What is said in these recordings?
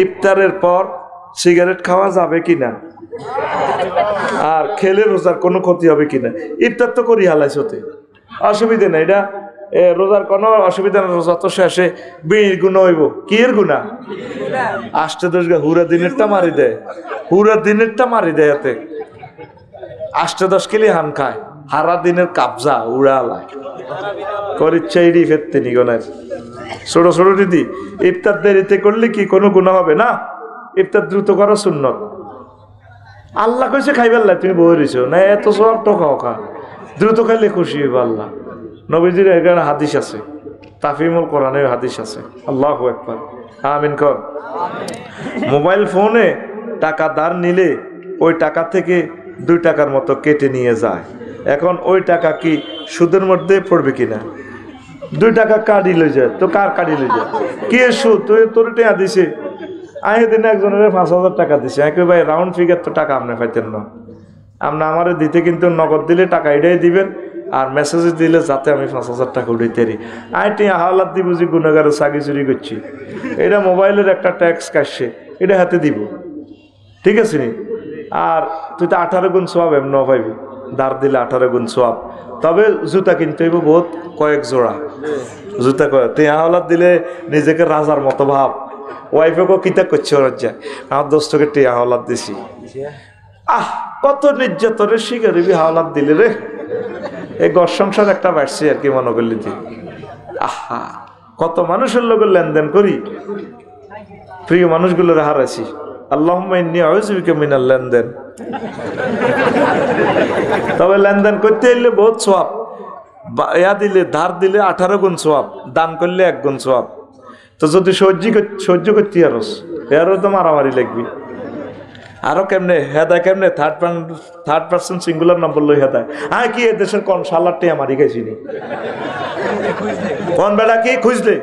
ইফতারের পর সিগারেট খাওয়া যাবে কিনা, আর খেলে রোজার কোনো ক্ষতি হবে কিনা? ইফতার তো করি হালাইছতে, অসুবিধা নেই, এটা রোজার কোনো অসুবিধা নেই। রোজা তো শেষে বিড়ির গুণা হইব, কি এর গুণা? 8-10 হুরা দিনেরটা মারি দেয়, হুরা দিনেরটা মারি দেয়, এতে 8-10 কিলি হান খায়, হারা দিনের কাবজা উড়ালায় করিচ্ছাইডি ফেরতে নিগনের। ছোট ছোট দিদি, ইফতার দেরিতে করলে কি কোনো গুণা হবে না? ইফতার দ্রুত করা সুন্নত। আল্লাহ কইছে খাইবার লাই, তুমি বই রইছো না, এত সব খাও খা, দ্রুত খাইলে খুশি হইব আল্লাহ। নবীজির এখানে হাদিস আছে, তাফিমুল কোরআনের হাদিস আছে। আল্লাহু আকবার, আমিন কর। মোবাইল ফোনে টাকা ধার নিলে ওই টাকা থেকে 2 টাকার মতো কেটে নিয়ে যায়। এখন ওই টাকা কি সুদের মধ্যে পড়বে কিনা? 2 টাকা কাটি লই যায়, তো কার কাটি লই যায়? কে সুদ? তোর টাকা দিছে, আগে দিনে একজনের 5,000 টাকা দিছে, একই ভাই রাউন্ড ফিগার তো টাকা আপনি পাইতেন না, আপনি আমারে দিতে কিন্তু নগদ দিলে টাকা এটাই দিবেন, আর মেসেজ দিলে যাতে আমি 5,000 টাকা উঠাইতে পারি। আইটি হাওলাত দিব যে গুণাগারের চাকরি চুরি করছি, এটা মোবাইলের একটা ট্যাক্স কাটছে, এটা হাতে দিব, ঠিক আছে নি? আর তুই তো 18 গুণ সোয়াব এমন পাইবি, ধার দিলে 18 গুণ সোয়াব। তবে জুতা কিনতে হইব বহুত, কয়েক জোড়া জুতা। তুই হাওলাত দিলে নিজেকে রাজার মতো ভাব, ওয়াইফেকেও কিতা করছে ওর যায়, আমার দোস্তকে টিয়া হাওলাত দিছি, কত নির্যাতনের শিকার হইবি হাওলাত দিলে রে। এই ঘর সংসার একটা বাড়ছে আর কি মনে করলি তুই। কত মানুষের লোক লেনদেন করি, প্রিয় মানুষগুলোর হারাইছি। আল্লাহুম্মা ইন্নী আউযু বিকা মিনাল লেনদেন। তবে লেনদেন করতে এলে বহুত সওয়াব, ইয়া দিলে ধার দিলে 18 গুণ সওয়াব, দান করলে 1 গুণ সওয়াব। তো যদি সহ্য করতে আরস, এরও তো মারামারি লাগবি। আরো কেমনে হেদায়, কেমনে থার্ড পার্সন সিঙ্গুলার নাম বললো হেদায়। কি এ দেশের কোন সালারটি আমারই গেছিনি, কোন বেলা কি খুঁজলে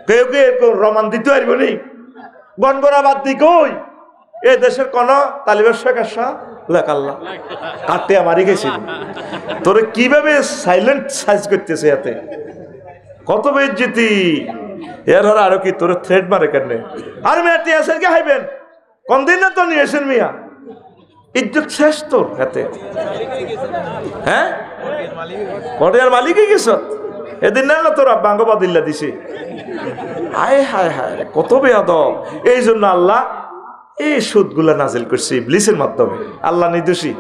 কেউ কে রমান দিতে পারব নি, গনগরা বাদ দি কই এ দেশের কোন তালিবের শেখার লেখাল্লা কাটতে আমারই গেছিল। তোরে কিভাবে সাইলেন্ট সাইজ করতেছে, এতে কত বেজ্জতি। এর হর আরো কি তোরে থ্রেড মারে কেন? আর মেয়েটি আসেন কে হাইবেন কোন দিন না তো নিয়ে আসেন মিয়া, ইজ্জত শেষ তোর হাতে। হ্যাঁ, কটিয়ার মালিকই গেছ এদিন না তোর বাঙ্গবা দিল্লা দিছে। হায় হায় হায়, কত বেয়াদব। এই জন্য আল্লাহ এই সুদগুলা নাজিল করছে ইবলিসের মাধ্যমে। আল্লাহ নির্দোষী,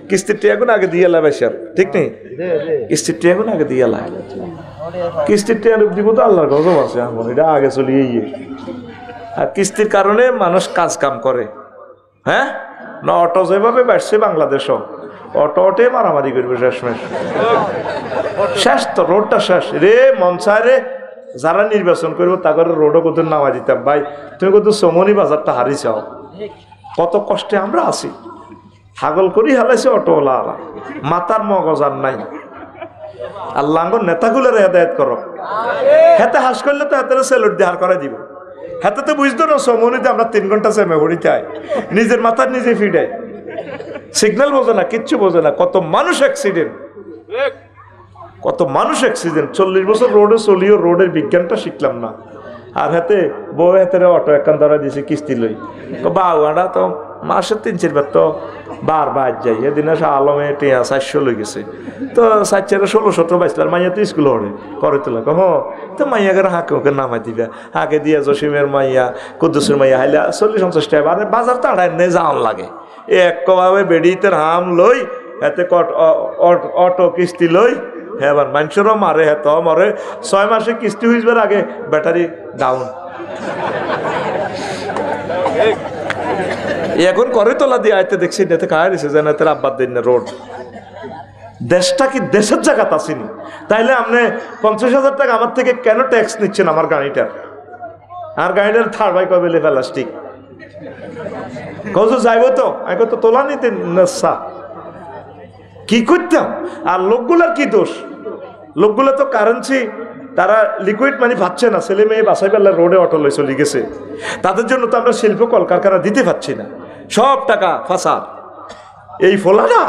কিস্তির টিয়াগুন আগে দিয়ে লা বেশার, ঠিক নেই? কিস্তির টিয়াগুন আগে দিয়ে লা, কিস্তির টিয়া দিব তো আল্লাহর গজব আছে, এটা আগে চলিয়ে গিয়ে। আর কিস্তির কারণে মানুষ কাজ কাম করে। হ্যাঁ না, অটো যেভাবে বাড়ছে বাংলাদেশও, অটোটে মারামারি করবে শেষমেশ। শেষ তো, রোডটা শেষ রে। মন চায় রে যারা নির্বাচন করবো তাদের রোডও কত নামা দিতাম। ভাই তুমি কত সমনি বাজারটা হারিয়েছাও, কত কষ্টে আমরা আছি, ছাগল করি হালাইছে অটোওয়ালা, মাথার মগজার নাই। আল্লাহ নেতাগুলোর হেদায়েত করো, হেতে হাস করলে তো হাতের সেলুট দিয়ে হার করাই দিব। হাতে তো বুঝতো না সমনিতে আমরা 3 ঘন্টা সেমে ঘড়িতে আয়, নিজের মাথার নিজে ফিডায়, সিগন্যাল বোঝে না, কিচ্ছু বোঝে না। কত মানুষ অ্যাক্সিডেন্ট, কত মানুষ অ্যাক্সিডেন্ট। 40 বছর রোডে চলিও রোডের বিজ্ঞানটা শিখলাম না। আর হাতে বউ হাতের অটো একখান ধরা দিয়েছে কিস্তি লই, বাউাটা তো মাসে 3-4 বার তো বার যাই। এদিন আলমে টিয়া 400 লই গেছে, তো 4-16-17 বাইসলার মাইয়া তো স্কুল হরে করে তোলা তো মাইয়াকে হাঁকে ওকে নামাই দিবা। হাঁকে দিয়া জসিমের মাইয়া, কুদ্দুসের মাইয়া হাইলা 40-50 টাকা। আর বাজার তো আড়াই নেই যাওয়ান লাগে, একভাবে বেডিতে হাম লই, হাতে অটো কিস্তি লই। হ্যাঁ, এবার মানুষেরও মারে, হ্যাঁ তো মরে। 6 মাসে কিস্তি হইবার আগে ব্যাটারি ডাউন। এখন করে তোলা দিয়ে আইতে দেখছি নেতে খায় দিছে যে নেতের আব্বার দিন না রোড। দেশটা কি দেশের জায়গা আসেনি? তাইলে আপনি 50,000 টাকা আমার থেকে কেন ট্যাক্স নিচ্ছেন আমার গাড়িটার? আর গাড়িটার থার ভাই কবে প্লাস্টিক কত যাইব তো এখন তো তোলা নিতে নেশা কি করতাম। আর লোকগুলার কি দোষ? লোকগুলো তো কারেন্সি, তারা লিকুইড মানি পাচ্ছে না, ছেলে মেয়ে বাসাই বেলা রোডে অটো লই চলে গেছে। তাদের জন্য তো আমরা শিল্প কলকারখানা দিতে পারছি না, সব টাকা ফাঁসা। এই ফলানা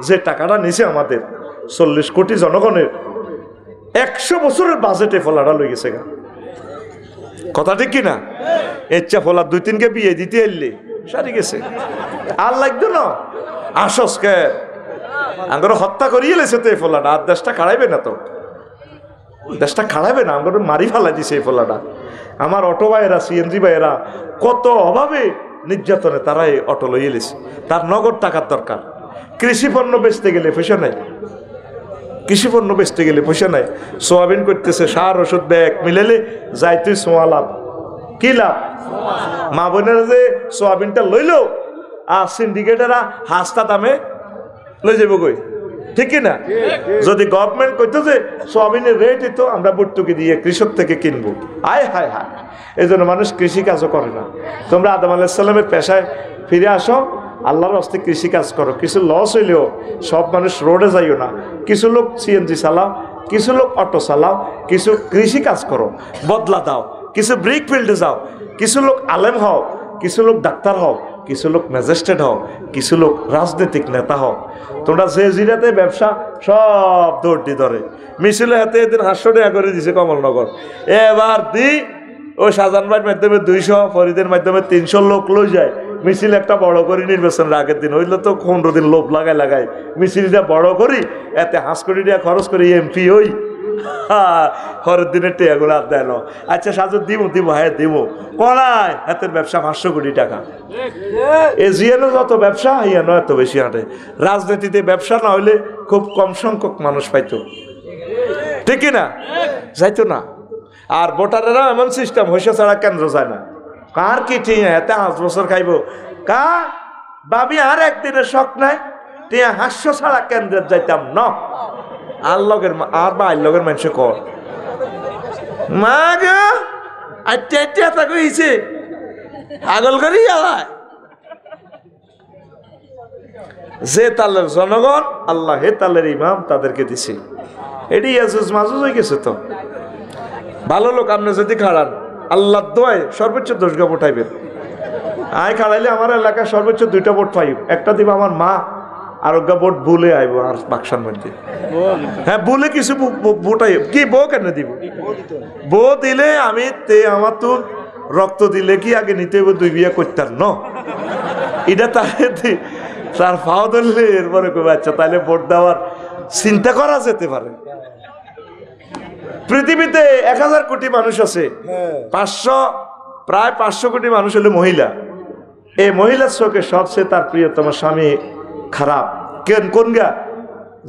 যে টাকাটা নিছে আমাদের 40 কোটি জনগণের 100 বছরের বাজেটে ফলাটা লই গেছে গা। কথা ঠিক কিনা? ইচ্ছা ফোলা 2-3কে বিয়ে দিতে এলে সারি গেছে, আর লাগতো না আসস কে আঙ্গর হত্যা করিয়ে লেছে তো এই ফোলাটা, আর দেশটা খাড়াইবে না তো, দেশটা খাড়াবে না, আঙ্গর মারি ফেলা দিছে এই ফোলাটা। আমার অটো ভাইয়েরা সিএনজি ভাইয়েরা কত অভাবে নির্যাতনে তারা এই অটো লইয়ে লেছে, তার নগদ টাকার দরকার। কৃষি পণ্য বেচতে গেলে পয়সা নাই, কৃষি পণ্য বেচতে গেলে পয়সা নাই, সোয়াবিন করতেছে, সার ওষুধ ব্যাগ মিলেলে যাই তুই সোয়া লাভ, কি লাভ? মা বোনেরা যে সোয়াবিনটা লইলো আর সিন্ডিকেটেরা হাসতা দামে লই যাবো কই, ঠিক কিনা? যদি গভর্নমেন্ট কইতো যে সোয়াবিনের রেট হইতো আমরা ভর্তুকি দিয়ে কৃষক থেকে কিনবো, আয় হায় হায়, এই জন্য মানুষ কৃষি কাজও করে না। তোমরা আদম আলাইহিস সালামের পেশায় ফিরে আসো, আল্লাহর হস্তে কৃষি কাজ করো। কিছু লস হইলেও সব মানুষ রোডে যাইও না, কিছু লোক সিএনজি চালাও, কিছু লোক অটো চালাও, কিছু কৃষি কাজ করো, বদলা দাও, কিছু ব্রিক ফিল্ডে যাও, কিছু লোক আলেম হও, কিছু লোক ডাক্তার হও, কিছু লোক ম্যাজিস্ট্রেট হও, কিছু লোক রাজনৈতিক নেতা হও। তোমরা যে জিরাতে ব্যবসা সব দৌড়টি ধরে, মিছিলে হাতে এদিন 800 টাকা করে দিছে কমলনগর, এবার দি ও শাহজাহান ভাইয়ের মাধ্যমে 200, ফরিদের মাধ্যমে 300 লোক লই যায় মিছিল একটা বড় করি নির্বাচনের আগের দিন, হইলে তো 15 দিন লোভ লাগাই মিছিলটা বড় করি, এতে 5 কোটি টাকা খরচ করি এমপি হই, পরের দিনের টেয়াগুলো আর দেয় না। আচ্ছা সাজু দিব হ্যাঁ দিব, কড়ায় হাতের ব্যবসা 500 কোটি টাকা। এ জিয়ানো যত ব্যবসা হিয়ানো এত বেশি হাঁটে। রাজনীতিতে ব্যবসা না হইলে খুব কম সংখ্যক মানুষ পাইতো, ঠিক কিনা? যাইতো না। আর ভোটারেরা এমন সিস্টেম, হইসা ছাড়া কেন্দ্র যায় না, কার কি ঠিক এতে 5 বছর খাইব, কা ভাবি আর একদিনের শখ নাই, টিয়া 500 ছাড়া কেন্দ্রে যাইতাম না। আর লগের আর বা লগের মানুষে কর মা গো আচ্ছা তাকে হইছে আগল করি আলায় যে তালের জনগণ আল্লাহ হে তালের ইমাম তাদেরকে দিছে, এটি ইয়াজুজ মাজুজ হয়ে গেছে। তো ভালো লোক আপনি যদি খাড়ান আল্লাহর দোয়ায় সর্বোচ্চ 10 গা উঠাইবেন। আয় খাড়াইলে আমার এলাকায় সর্বোচ্চ 2টা ভোট পাইব, একটা দিব আমার মা, আর ওগা ভোট ভুলে আইব আর বাক্সার মধ্যে, হ্যাঁ ভুলে কিছু ভোটাই কি বউ কেন দিব, বউ দিলে আমি আমার তো রক্ত দিলে কি আগে নিতে হইব 2 বিয়া করতাম ন, এটা তার ফাও ধরলে এরপরে কবে আচ্ছা তাহলে ভোট দেওয়ার চিন্তা করা যেতে পারে। পৃথিবীতে 1000 কোটি মানুষ আছে, প্রায় 500 কোটি মানুষ হলো মহিলা। এই মহিলার চোখে সবচেয়ে তার প্রিয়তম স্বামী খারাপ কোন গা,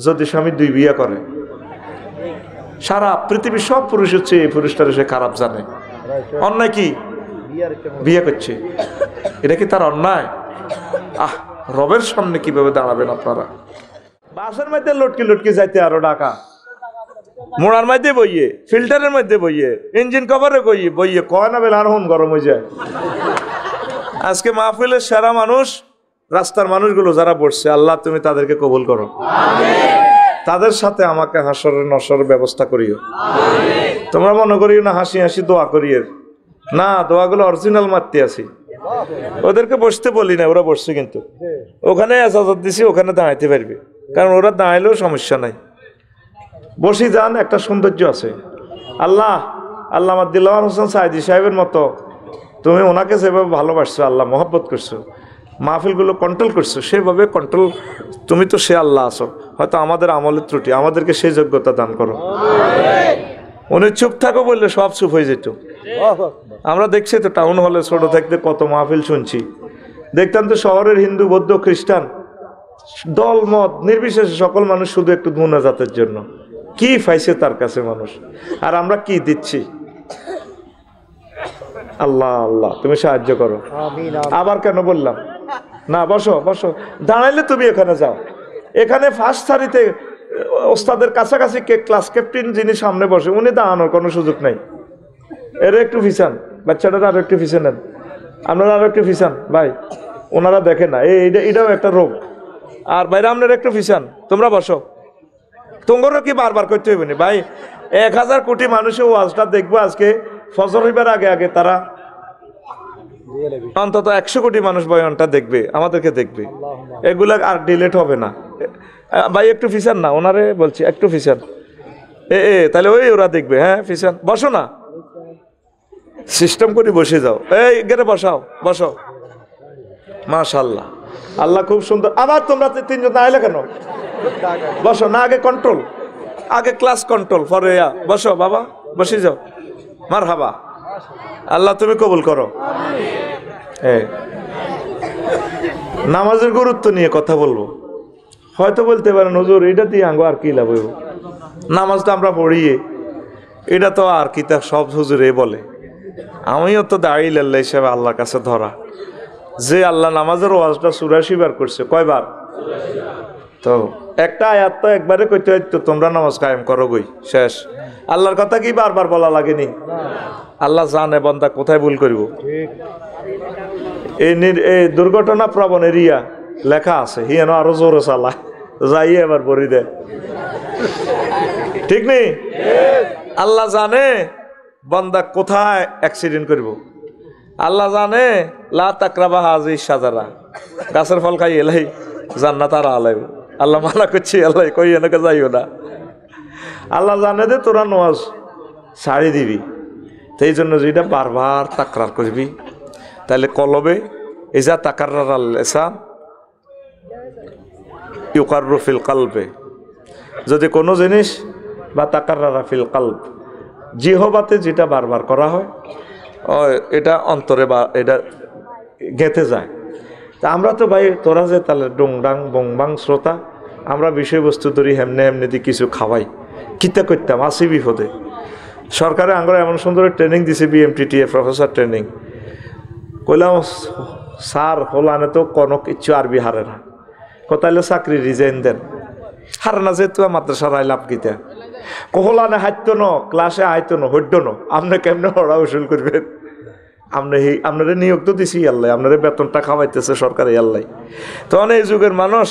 যদি স্বামী 2 বিয়া করে। সারা পৃথিবীর সব পুরুষ হচ্ছে এই পুরুষটার সে খারাপ জানে। অন্যায় কি? বিয়ে করছে, এটা কি তার অন্যায়? রবের সামনে কিভাবে দাঁড়াবেন আপনারা? বাসের মধ্যে লটকি লটকি যাইতে আরো ডাকা, মোড়ার মধ্যে বইয়ে, ফিল্টারের মধ্যে বইয়ে, ইঞ্জিন কভারে বইয়ে কয় না বেলা আর হোম গরম হয়ে যায়। আজকে মাহফিলের সেরা মানুষ রাস্তার মানুষগুলো যারা বসছে, আল্লাহ তুমি তাদেরকে কবুল করো, তাদের সাথে আমাকে হাসরের নসরের ব্যবস্থা করিও। তোমরা মনে করিও না হাসি হাসি দোয়া করিয়ে, না দোয়াগুলো অরিজিনাল মারতে আসি। ওদেরকে বসতে বলি না, ওরা বসছে, কিন্তু ওখানে এজাজত দিছি, ওখানে দাঁড়াইতে পারবে, কারণ ওরা দাঁড়াইলেও সমস্যা নাই। বসি যান, একটা সৌন্দর্য আছে। আল্লাহ আমার দিলওয়ার হোসেন সাইদি সাহেবের মতো তুমি ওনাকে যেভাবে ভালোবাসছো, আল্লাহ মহব্বত করছো, মাহফিলগুলো কন্ট্রোল করছো, সেভাবে কন্ট্রোল, তুমি তো সে আল্লাহ আছো, হয়তো আমাদের আমলের ত্রুটি, আমাদেরকে সেই যোগ্যতা দান করো। উনি চুপ থাকো বললে সব চুপ হয়ে যেত। আমরা দেখছি তো টাউন হলে ছোট থাকতে কত মাহফিল শুনছি, দেখতাম তো শহরের হিন্দু বৌদ্ধ খ্রিস্টান দল মত নির্বিশেষে সকল মানুষ শুধু একটু মুনাজাতের জন্য কি পাইছে তার কাছে মানুষ, আর আমরা কি দিচ্ছি। আল্লাহ আল্লাহ তুমি সাহায্য করো। আবার কেন বললাম না, বসো বসো, দাঁড়াইলে তুমি এখানে যাও, এখানে ফার্স্ট সারিতে ওস্তাদের কাছাকাছি ক্লাস ক্যাপ্টেন যিনি সামনে বসে, উনি দাঁড়ানোর কোনো সুযোগ নাই। এরা একটু ফিসান, বাচ্চাটারা আরো একটু ফিসে নেন, আপনারা আরো একটু ফিসান ভাই, ওনারা দেখে না, এটাও একটা রোগ। আর ভাইরা আপনারা একটু ফিসান, তোমরা বসো, তোমরা কি বারবার করতে হইবে না ভাই। 1000 কোটি মানুষের ওয়াজটা দেখবো আজকে ফজর হইবার আগে আগে, তারা অন্তত 100 কোটি মানুষ বয়ানটা দেখবে, আমাদেরকে দেখবে, এগুলা আর ডিলেট হবে না। ভাই একটু ফিসান না, ওনারে বলছি একটু ফিসান, তাহলে ওরা দেখবে। হ্যাঁ ফিসান, বসো না, সিস্টেম করে বসে যাও, এই গেরে বসাও, বসো। মাশাআল্লাহ, আল্লাহ খুব সুন্দর। আবার তোমরা তিনজন না আইলে কেন? বসো না, আগে কন্ট্রোল, আগে ক্লাস কন্ট্রোল, পরে বসো বাবা, বসে যাও। মারহাবা, আল্লাহ তুমি কবুল করো। নামাজের গুরুত্ব নিয়ে কথা বলবো। হয়তো বলতে পারেন হুজুর এটা দিয়ে আঙ্গো আর কি লাভ হইব, নামাজটা আমরা পড়িয়ে এটা তো আর কি তা সব হুজুরে বলে। আমিও তো দাঁড়িয়ে আল্লাহ হিসাবে আল্লাহর কাছে ধরা, যে আল্লাহ নামাজের ওয়াজটা 84 বার করছে। কয়বার? তো একটা আয়াত তো একবারে কইতে হইতো তোমরা নামাজ কায়েম করো গই, শেষ। আল্লাহর কথা কি বারবার বলা লাগেনি? আল্লাহ জানে বান্দা কোথায় ভুল করব। এই দুর্ঘটনা প্রবণ এরিয়া লেখা আছে, হিয়ানো আরো জোরে চালায়, যাই এবার বরি দেয়, ঠিক নেই? আল্লাহ জানে বান্দা কোথায় অ্যাক্সিডেন্ট করব। আল্লাহ জানে লা তাকরাবা হাযিহি শাজারা, গাছের ফল খাই এলাই জান্নাত আর আলাইব। আল্লাহ মানা করছি, আল্লাহ কই এনেকে যাইও না। আল্লাহ জানে যে তোরা নামাজ ছাড়ি দিবি, সেই জন্য যেটা বারবার তাকরার করবি, তাহলে কলবে ইজা তাকাররার আল লিসান ইউকাররু ফিল কলবে, যদি কোনো জিনিস বা তাকাররারা ফিল কলব, জিহবাতে যেটা বারবার করা হয় এটা অন্তরে বা এটা গেঁথে যায়। তা আমরা তো ভাই তোরা যে তাহলে ডুংডাং বংবাং শ্রোতা, আমরা বিষয়বস্তু ধরি হেমনে হেমনে দিয়ে কিছু খাওয়াই, কিতা করতাম আসি বিপদে। সরকারে আমরা এমন সুন্দর ট্রেনিং দিছে, বিএমটিটিএ প্রফেসর ট্রেনিং, কইলাম স্যার হলানে তো কোনো কিছু আরবি হারে না, কোথাইলে চাকরি রিজাইন দেন, হারে না যেহেতু মাদ্রাসার আই লাভ গীতা কহলানে হাইতো ন, ক্লাসে আইতো ন, হইত ন, আপনি কেমনে হরা উসুল করবেন? আপনারা নিয়োগ তো দিছি আল্লাহ, আপনারা বেতনটা খাওয়াইতেছে সরকার আল্লাহ। তখন এই যুগের মানুষ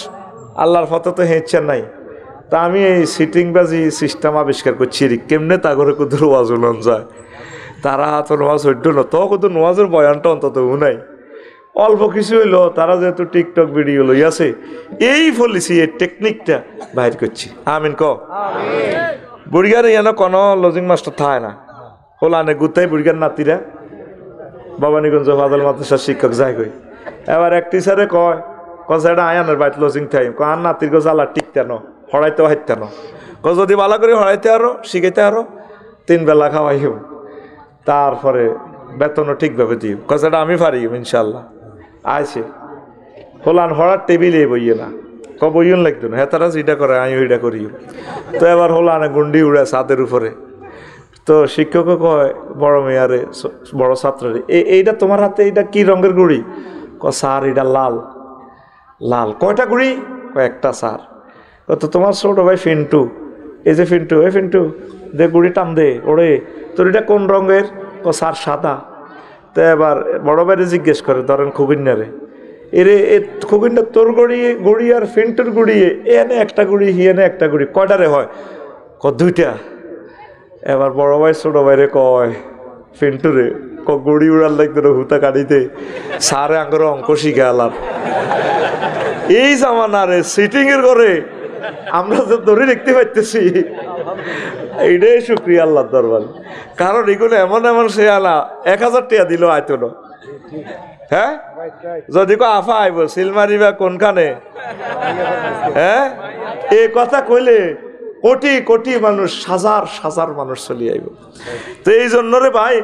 আল্লাহর ফটো তো হেঁচছেন নাই। তা আমি এই সিটিংবাজি সিস্টেম আবিষ্কার করছি, কেমনে তা করে কুদুর ওয়াজ উলন যায়, তারা তো নোয়াজ হইত ন, তো কুদুর নোয়াজের বয়ানটা অন্তত নাই, অল্প কিছু হইলো। তারা যেহেতু টিকটক ভিডিও লইয়াছে, এই পলিসি এই টেকনিকটা বাইর করছি। আমিন ক। বুড়িগার ইয়ানো কোনো লজিং মাস্টার থাকে না, হোলানে গুতাই বুড়িগার নাতিরা ভবানীগঞ্জ ফাজাল মাদ্রাসার শিক্ষক যায় কই। এবার এক টিচারে কয় এটা আয়ানের বাইত লজিং থাই, আর নাতির গো জ্বালা টিকতে ন, হড়াইতেও হাইতে ন, যদি ভালো করে হড়াইতে আরো শিখাইতে আরো 3 বেলা খাওয়াইও, তারপরে বেতনও ঠিকভাবে দিও। এটা আমি পারি ইনশাল্লাহ। আইছে হোলান হড়ার টেবিলে বইয়ে না, বইন লাগতো না, হ্যাঁ তারা যেটা করে আমি ওইটা করিও। তো এবার হোলানে গুন্ডি উড়ে ছাদের উপরে, তো শিক্ষকও কয় বড় মেয়ারে বড় ছাত্ররে, এইটা তোমার হাতে এইটা কি রঙের গুড়ি? স্যার এটা লাল। লাল কয়টা গুড়ি? একটা। স্যার কত তোমার ছোট ভাই ফিন্টু, এই যে ফিন্টু, এই ফিন্টু দে গুড়ি টান দে, ওরে তোর এটা কোন রঙের? স্যার সাদা। তো এবার বড় ভাইরে জিজ্ঞেস করে, ধরেন খুগিন্নারে, এরে খুগিন্না তোর গুড়ি আর ফিন্টুর গুড়ি এনে একটা গুড়ি হিয়েনে একটা গুড়ি, কয়টারে হয়? 2টা। এবার বড় ভাই ছোট ভাইরে কয় ফিন্টুরে, গুড়ি উড়ার লাগতো না হুতা কাটিতে, সারে আঙ্গর অঙ্ক শিখে আলার। এই জামানারে সিটিং এর করে আমরা তো ধরে দেখতে পাইতেছি, এইটাই শুক্রিয়া আল্লাহর দরবার। কারণ এগুলো এমন এমন সে আলা 1000 টাকা দিল আইতো না। হ্যাঁ, যদি কো আফা আইব সিলমারি বা কোনখানে, হ্যাঁ এই কথা কইলে কোটি কোটি মানুষ, হাজার হাজার মানুষ চলে আইব। তো এই জন্য রে ভাই,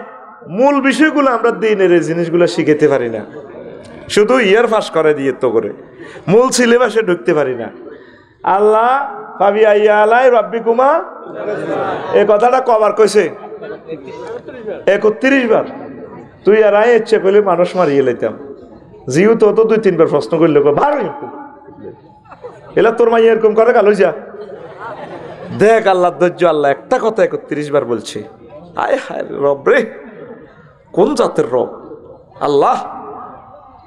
মূল বিষয়গুলো আমরা দিনের এই জিনিসগুলো শিখাতে পারি না, শুধু ইয়ার ফাঁস করে দিয়ে তো করে মূল সিলেবাসে ঢুকতে পারি না। আল্লাহ পাবি আইয়া আলাই রাব্বিকুমা, এই কথাটা কবার কইছে? 31 বার। তুই আর আয় ইচ্ছে করলে মানুষ মারিয়ে লইতাম। জিও তো 2-3 বার প্রশ্ন করলে ভালো এলা তোর মাই এরকম করে গাল যা দেখ। আল্লাহ ধৈর্য, আল্লাহ একটা কথা 31 বার বলছে। আয় হায় রব রে, কোন জাতের রব আল্লাহ!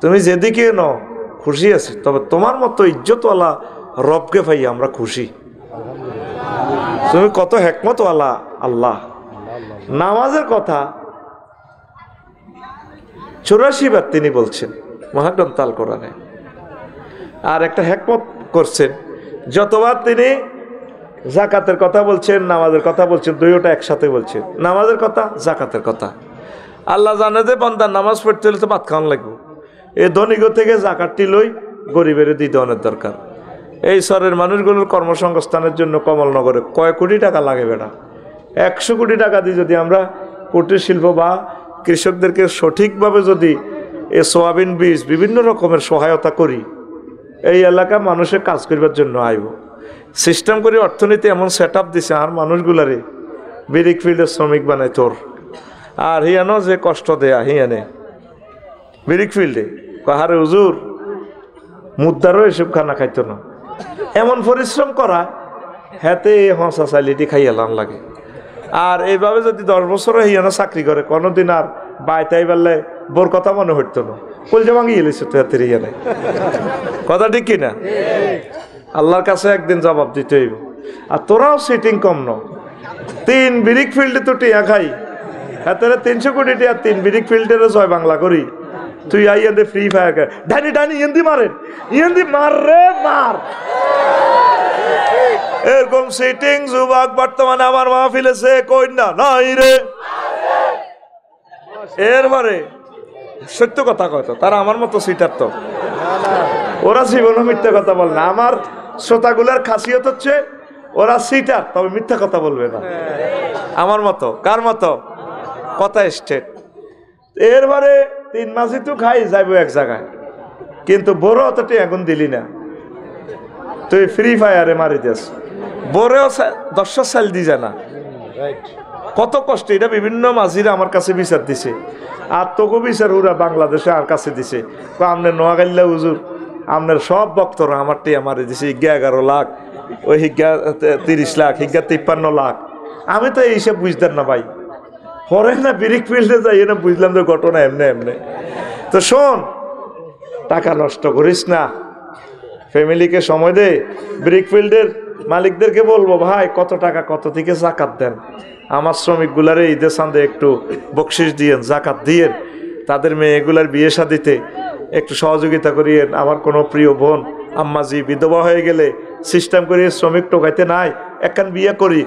তুমি যেদিকে ন খুশি আছি, তবে তোমার মতো ইজ্জতওয়ালা রবকে পাই আমরা খুশি। তুমি কত হেকমতওয়ালা আল্লাহ। নামাজের কথা 84 বার তিনি বলছেন মহাগ্রন্থ আল কোরআনে। আর একটা হেকমত করছেন, যতবার তিনি জাকাতের কথা বলছেন, নামাজের কথা বলছেন, দুইটা একসাথে বলছেন। নামাজের কথা, জাকাতের কথা। আল্লাহ জানে যে বান্দার নামাজ পড়তে হলে তো ভাত খাওয়ান লাগবে। এই ধনীগ থেকে জাকাতটি লই গরিবের দিতে অনেক দরকার। এই শহরের মানুষগুলোর কর্মসংস্থানের জন্য কমলনগরে কয় কোটি টাকা লাগে বেটা। 100 কোটি টাকা দিয়ে যদি আমরা কুটির শিল্প বা কৃষকদেরকে সঠিকভাবে যদি এই সোয়াবিন বীজ বিভিন্ন রকমের সহায়তা করি, এই এলাকা মানুষের কাজ করবার জন্য আইব। সিস্টেম করে অর্থনীতি এমন সেট আপ দিছে আর মানুষগুলারে বিরিক ফিল্ডের শ্রমিক বানায় তোর। আর হিয়ানো যে কষ্ট দেয়া হিয়ানে বিরিক ফিল্ডে কাহারে হুজুর মুদ্রারও এসব খানা খাইতো না, এমন পরিশ্রম করা হাতে হসা চাইলিটি খাইয়ালাম লাগে। আর এইভাবে যদি 10 বছর হিয়ানো চাকরি করে কোনোদিন আর বাইতাই বেললে বোর কথা মনে হইতো না, কলজা ভাঙিয়ে এলেছে তো হাতের হিয়ানে। কথা ঠিক কিনা? আল্লাহর কাছে একদিন জবাব দিতে হইব। আর তোরাও সিটিং কম ন, 3 বিরিক ফিল্ডে তো টিয়া খাই হাতের 300 কোটি টিয়া 3 বিরিক ফিল্ডের জয় বাংলা করি। তুই আইয়াদে ফ্রি ফায়ার ডানি ডানি ইয়েন্দি মারেন ইয়েন্দি মার রে মার। এরকম সিটিং যুবক বর্তমানে আমার মাহফিলে সে কই না নাই রে। এরপরে সত্য কথা কয় তো তারা আমার মতো সিটার তো, ওরা জীবনে মিথ্যা কথা বল না। আমার শ্রোতাগুলার খাসিয়ত হচ্ছে ওরা সিটার, তবে মিথ্যা কথা বলবে না। আমার মতো কার মতো কথা স্টেট। এরপরে 3 মাসই তো খাই যাইব এক জায়গায়, কিন্তু বড় অতটি এখন দিলি না, তুই ফ্রি ফায়ারে মারি দিস। বড়েও 10 সাল দি জানা কত কষ্ট। এটা বিভিন্ন মাঝিরা আমার কাছে বিচার দিছে, আর তোকে বিচার ওরা বাংলাদেশে আর কাছে দিছে। আপনার নোয়াখাইল্লা হুজুর আপনার সব বক্তরা আমার টিয়া মারি দিছে, হিজ্ঞা 11 লাখ, ওই হিজ্ঞা 30 লাখ, হিজ্ঞা 53 লাখ। আমি তো এইসব বুঝতাম না ভাই, পরে না বিরিক ফিল্ডে যাই না বুঝলাম যে ঘটনা এমনি এমনি। তো শোন, টাকা নষ্ট করিস না, ফ্যামিলিকে সময় দে। ব্রিক ফিল্ডের মালিকদেরকে বলবো ভাই কত টাকা কত থেকে জাকাত দেন, আমার শ্রমিকগুলারে ঈদের চাঁদে একটু বকশিস দিয়েন, জাকাত দিয়েন, তাদের মেয়েগুলার বিয়ে শাদিতে একটু সহযোগিতা করিয়েন। আমার কোনো প্রিয় বোন আম্মাজি বিধবা হয়ে গেলে সিস্টেম করিয়ে শ্রমিক টোকাইতে নাই, একখান বিয়ে করি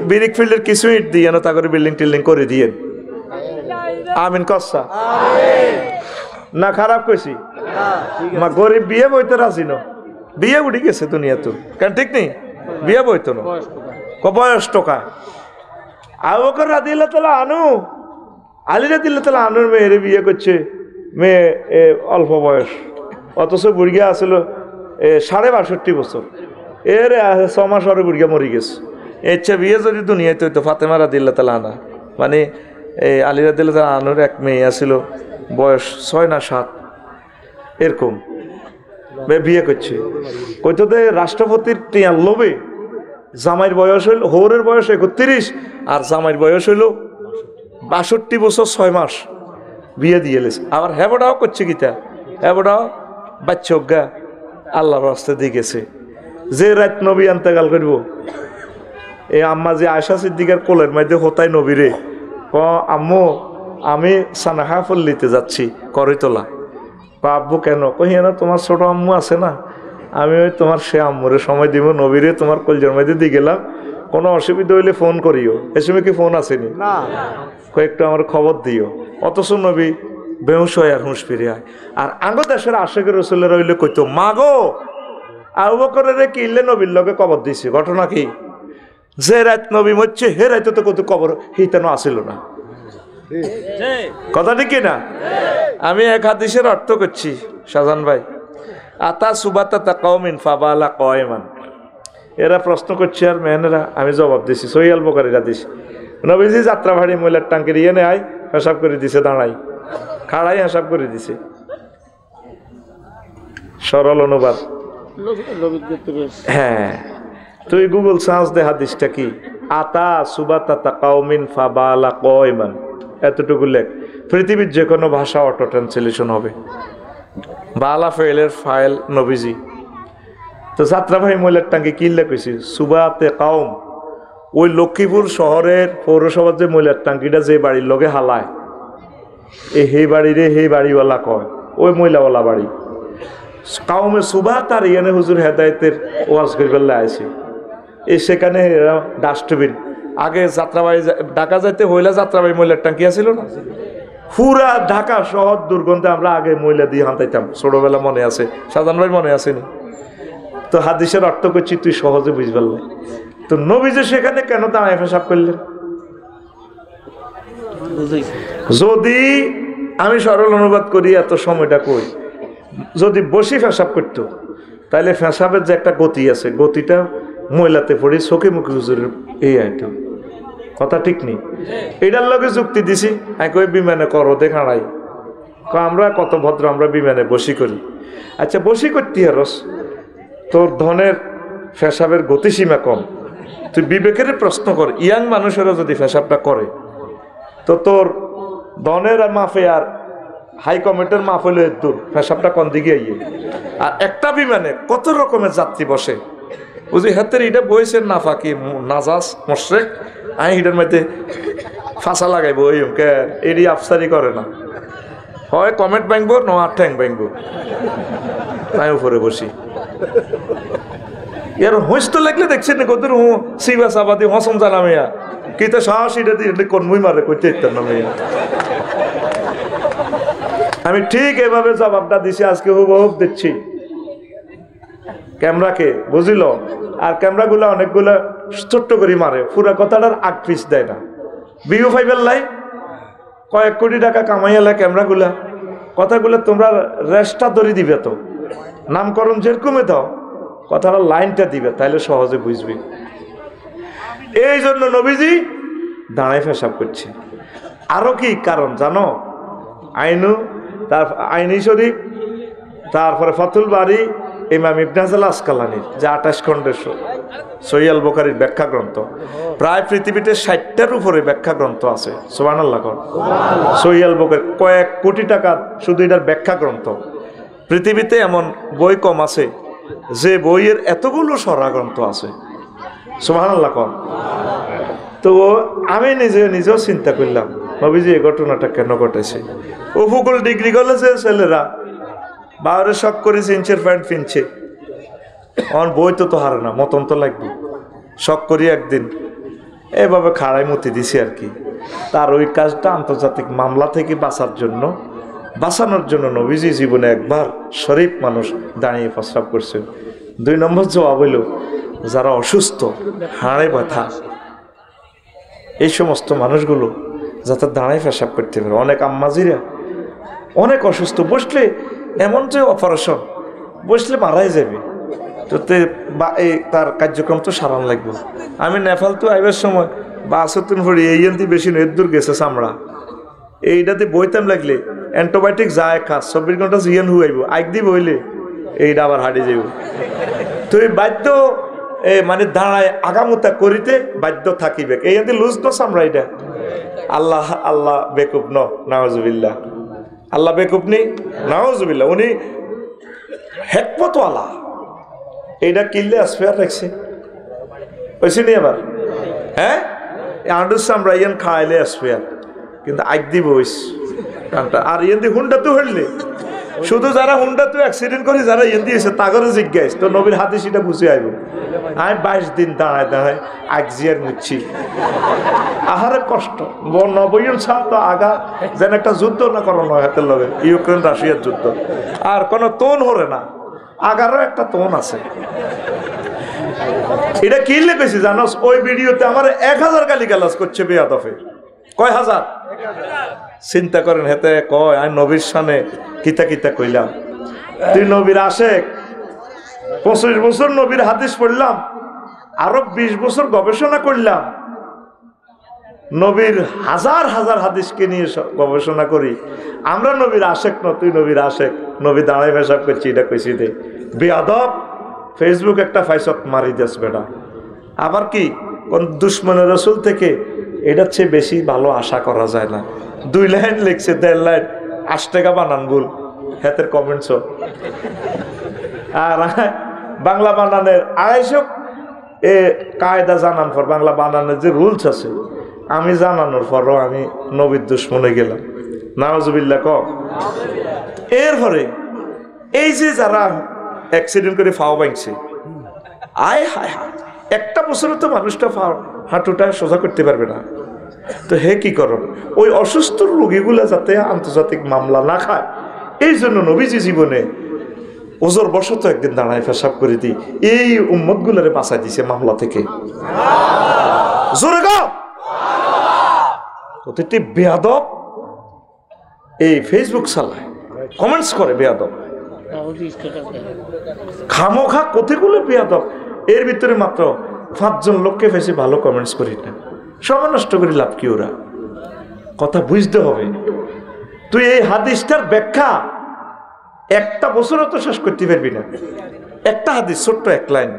ব্রিক ফিল্ডের কিছু ইট দিয়ে না তা করে বিল্ডিং টিল্ডিং করে দিয়েন। আমিন কসা না খারাপ কইছি? মা গরিব বিয়ে বইতে রাজি ন, বিয়ে উঠে গেছে দুনিয়া তো, কেন ঠিক নেই? বিয়ে বইতো না বয়স টোকা। আবু বকর রাদিয়াল্লাহু তাআলা আনহু আলী রাদিয়াল্লাহু তাআলা আনহুর মেয়ের বিয়ে করছে, মেয়ে অল্প বয়স, অথচ বুড়িয়া আসল 62.5 বছর। এর 6 মাস পরে বুড়িয়া মরে গেছে। ইচ্ছা বিয়ে যদি দুনিয়াতে হইতো ফাতেমা রাদিয়াল্লাহু তাআলা আনহা, মানে আলী রাদিয়াল্লাহু তাআলা আনহুর এক মেয়ে আসছিল, বয়স 6 না 7 এরকম, বিয়ে করছে। কইতো দে রাষ্ট্রপতির টিয়ার লোভে জামাইয়ের বয়স হইল, হৌরের বয়স 31 আর জামাইয়ের বয়স হইল 62 বছর 6 মাস, বিয়ে দিয়ে এলেছে। আবার হ্যাবটাও করছে গীতা, হ্যাবটাও বাচ্চা অজ্ঞা আল্লাহর রাস্তা দিয়ে গেছে। যে রাত নবী আন্তেকাল করব, এই আম্মা যে আয়সা সিদ্দিকার কোলের মধ্যে হতায় নবীরে আম্মু আমি সানাহা পল্লীতে যাচ্ছি করইতলা। আব্বু কেন? কহিয়া না তোমার ছোট আম্মু আছে না, আমি ওই তোমার সে আম্মুরে সময় দিব, নবীরে তোমার কলজের মধ্যে দিয়ে গেলাম, কোনো অসুবিধা হইলে ফোন করিও। এ সময় কি ফোন আসেনি? কয়েকটু আমার খবর দিও। অথচ নবী বেহুশ হয় আর হুঁশ ফিরে আয়। আর আঙ্গ দেশের আশেকের রসুলের হইলে কইতো মা গো আবু বকরের কিনলে নবীর লগে কবর দিছে। ঘটনা কি? যে রাত নবী মরছে হে রাইতে তো কত কবর হিতানো আসিল না। কথা ঠিক না? আমি এক হাদিসের অর্থ করছি শাহজাহান ভাই। আতা সুবাতা তাকাউমিন ফাবালা কয়মান। এরা প্রশ্ন করছে আর মেয়েরা আমি জবাব দিছি। সহিয়াল বুখারীর হাদিস। নবীজি যাত্রা ভাড়ি মহিলার টাঙ্কির ইয়ে নেয় হিসাব করে দিছে, দাঁড়াই খাড়াই হিসাব করে দিছে। সরল অনুবাদ। হ্যাঁ, তুই গুগল সার্চ দে হাদিসটা কি। আতা সুবাতা তাকাউমিন ফাবালা কয়মান, এতটুকু লেখ। পৃথিবীর যে কোনো ভাষা অটো ট্রান্সলেশন হবে। বালা ফেলের ফাইল নবীজি। তো যাত্রাবাহী মহিলার টাঙ্কি কি লেখেছি সুবাতে কাউম, ওই লক্ষ্মীপুর শহরের পৌরসভার যে মহিলার টাঙ্কিটা যে বাড়ির লগে হালায়, এই বাড়িরে সেই বাড়িওয়ালা কয়, ওই মহিলাওয়ালা বাড়ি। কাউমে সুবাত আর ইয়ানে হুজুর হেদায়েতের ওয়াজ করবার আছে। সেখানে ডাস্টবিন আগে যাত্রাবাড়ি ঢাকা যাইতে হইলে যাত্রাবাড়ি ময়লার ট্যাঙ্কি আছিল না, পুরা ঢাকা শহর দুর্গন্ধে আমরা আগে ময়লা দিয়ে হাঁটাইতাম, ছোটবেলা মনে আছে, সাজান ভাই মনে আসেনি? তো হাদিসের অর্থ করছি তুই সহজে বুঝবার না। তো নবীজি সেখানে কেন দাঁড়ায় পেশাব করলেন? যদি আমি সরল অনুবাদ করি, এত সময়টা কই, যদি বসি পেশাব করতো তাহলে পেশাবের যে একটা গতি আছে, গতিটা ময়লাতে পড়ি চোখে মুখে হুজুরের এই আইটেম কথা ঠিক নেই। এটার লগে যুক্তি দিছি, আমি কই বিমানে করো দেখাড়াই, আমরা কত ভদ্র, আমরা বিমানে বসি করি। আচ্ছা বসি করতে হারস, তোর ধনের পেশাবের গতিসীমা কম, তুই বিবেকের প্রশ্ন কর, ইয়াং মানুষেরা যদি পেশাবটা করে তো তোর ধনের মাফে আর হাই কমেটের মাফ হইলে দূর, পেশাবটা কোন দিকে আইয়ে। আর একটা বিমানে কত রকমের যাত্রী বসে, বুঝি হাতের এটা বইছে না ফাঁকি নাজাস মোশরেক, আমি এটার মধ্যে ফাঁসা লাগাইবো ওই এডি আফসারি করে না, হয় কমেন্ট ভাঙবো ন আর ঠ্যাং ভাঙবো, আমি উপরে বসি। এর হইস তো লাগলে দেখছেন না কত সিবা সাবাদি হসম জানামিয়া কিন্তু সাহস এটা দিয়ে কনমুই মারে করতে ইত্যার না মেয়া। আমি ঠিক এভাবে জবাবটা দিছি, আজকে হুবহুব দিচ্ছি ক্যামেরাকে, বুঝিল? আর ক্যামেরাগুলো অনেকগুলো ছোট্ট করে মারে, পুরা কথাটার আগ পিস দেয় না। ভিউ ফাইভের লাই কয়েক কোটি টাকা কামাইয়ালা ক্যামেরাগুলা, কথাগুলো তোমরা রেস্টটা ধরে দিবে, তো নামকরণ যেরকমে দাও কথাটা লাইনটা দিবে, তাইলে সহজে বুঝবি। এই জন্য নবীজি দাঁড়ায় পেশাব করছে। আরো কি কারণ জানো? আইনু, তার আইনি শরীফ, তারপরে ফাতুল বাড়ি, ইমাম ইবনে হাজার আসকালানির যে 28 খণ্ডের সহিহ আল বুখারীর ব্যাখ্যা গ্রন্থ, প্রায় পৃথিবীতে 60টার উপরে ব্যাখ্যা গ্রন্থ আছে। সুবহানাল্লাহ। সহিহ আল বুখারী কয়েক কোটি টাকা শুধু এটার ব্যাখ্যা গ্রন্থ। পৃথিবীতে এমন বই কম আছে যে বইয়ের এতগুলো সরা গ্রন্থ আছে। সুবহানাল্লাহ। তো আমি নিজেও চিন্তা করলাম, নবীজি এই ঘটনাটা কেন ঘটেছে? উপকূল ডিগ্রি কলেজে ছেলেরা বাউরে শখ করেছে, ইঞ্চের প্যান্ট কিনছে, আমার বই তো হারে না, মতন তো লাগবে। শখ করি একদিন এভাবে খাড়াই মতি দিছি আর কি। তার ওই কাজটা আন্তর্জাতিক মামলা থেকে বাঁচানোর জন্য নবীজি জীবনে একবার শরীফ মানুষ দাঁড়িয়ে প্রস্রাব করছেন। 2 নম্বর জবাব হইল, যারা অসুস্থ, হাড়ে ব্যথা, এই সমস্ত মানুষগুলো যাতে দাঁড়ায় পেশাব করতে পারে। অনেক আম্মাজিরা অনেক অসুস্থ, বসলে এমন যে অপারেশন, বসলে মারাই যাবে, তো তার কার্যক্রম তো সারান লাগবে। আমি নেপাল তো আইবার সময় বাসতুন ভরি এইখান বেশি নয়, দূর গেছে চামড়া, এইটাতে বইতাম লাগলে অ্যান্টিবায়োটিক যায় খা 24 ঘন্টা জিয়ান হুয়াইব, আগ দি বইলে এইটা আবার হারিয়ে যাইব। তুই বাধ্য মানে দাঁড়ায় আগামতা করিতে বাধ্য থাকিবে, এইখান লুজ ন চামড়া এটা। আল্লাহ বেকুব নাউজুবিল্লাহ, আল্লাহ বেকুব নি নাউজুবিল্লাহ, উনি হেকমতওয়ালা। এইটা কিনলে আসফেয়ার রাখছে ওইসে নি আবার, হ্যাঁ আন্ডুর চামড়া ইয়ান খাইলে আসফেয়ার, কিন্তু আগ দিব ওইস কানটা। আর ইয়ান দি হুন্ডা তো হইলে শুধু যারা হুন্ডা তো অ্যাক্সিডেন্ট করে যারা ইয়ান দিয়েছে তাগরে জিজ্ঞাস, তো নবীর হাতে সেটা বুঝে আইব। আমি 22 দিন দাঁড়ায় আগজিয়ার মুচ্ছি, আহারে কষ্ট। 90 সাল তো আগা যেন একটা যুদ্ধ না করানো হাতের লগে, ইউক্রেন রাশিয়ার যুদ্ধ, আর কোনো তোন হরে না, আগারও একটা তোন আছে। এটা কি লেগেছি জানোস? ওই ভিডিওতে আমার 1000 গালিগালাজ করছে বেয়াদফে। কয় হাজার? চিন্তা করেন, হেতে কয় আমি নবীর সামনে কিতা কিতা কইলাম। তুই নবীর আশেক, 25 বছর নবীর হাদিস পড়লাম, আরো 20 বছর গবেষণা করলাম, নবীর হাজার হাজার হাদিসকে নিয়ে গবেষণা করি। আমরা নবীর আশেক না, তুই নবীর আশেক, নবী দাঁড়াই পেশাব করছি, এটা কইছি দে বেয়াদব। ফেসবুক একটা ফাইসত মারি দিস বেটা। আবার কি কোন দুশ্মনের রসুল থেকে এটার চেয়ে বেশি ভালো আশা করা যায় না। 2 লাইন লিখছে, 1.5 লাইন 8 টাকা বানান ভুল, হাতের কমেন্টস। আর বাংলা বানানের 250 কায়দা জানান পর, বাংলা বানানোর যে রুলস আছে আমি জানানোর পরও আমি নবীর দুশ্মনে গেলাম। নাউজুবিল্লাহ ক। এরপরে এই যে যারা অ্যাক্সিডেন্ট করে ফাও ভাঙছে, আয় হায় হায়, একটা বছরে তো মানুষটা হাঁটুটা সোজা করতে পারবে না। তো হে কি করো, ওই অসুস্থ রোগীগুলা যাতে আন্তর্জাতিক মামলা না খায়, এই জন্য নবীজি জীবনে ওজোর বশত একদিন দাঁড়ায় পেশাব করে দিই, এই উম্মত গুলারে বাঁচাই দিছে মামলা থেকে। জোরে গাও। প্রতিটি বেয়াদব এই ফেসবুক চালায়, কমেন্টস করে বেয়াদব, খামোখা কতগুলো বেয়াদব। এর ভিতরে মাত্র 5 জন লোককে বেশি ভালো কমেন্টস করি না, সময় নষ্ট করি লাভ কি? ওরা কথা বুঝতে হবে। তুই এই হাদিসটার ব্যাখ্যা একটা বছরও তো শেষ করতে পারবি না। একটা হাদিস, ছোট্ট এক লাইন,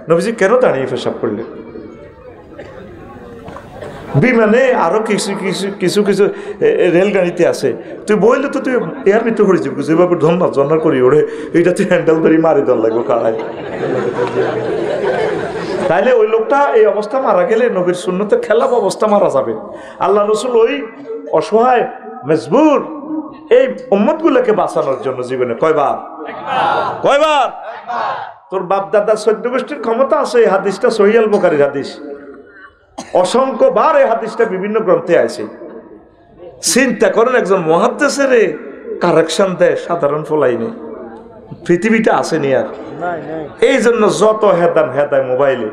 নবীজি কেন দাঁড়িয়ে পেশাব করলেন? বিমানে আরো কিছু কিছু কিছু কিছু রেলগাড়িতে আছে, তুই বললে তো তুই এর ভিতরে করে যাবি, যেভাবে ধন্যবাদ জন্ম করি ওরে, এইটা তুই হ্যান্ডেল ধরি মারি দল লাগবে কাড়াই। তাইলে ওই লোকটা এই অবস্থা মারা গেলে নবীর সুন্নতে খেলাপ অবস্থা মারা যাবে। আল্লাহ রসুল ওই অসহায় মজবুর এই উম্মতগুলোকে বাঁচানোর জন্য জীবনে কয়বার? তোর বাপ দাদা 14 গোষ্ঠীর ক্ষমতা আছে। এই হাদিসটা সহিহ আল বুখারীর হাদিস, অসংখ্য বার এই হাদিসটা বিভিন্ন গ্রন্থে আছে। চিন্তা করেন, একজন মুহাদ্দিসের কারেকশন দেয় সাধারণ ফলাইনে, পৃথিবীটা আসেনি আর। এই জন্য যত হেদায় মোবাইলে,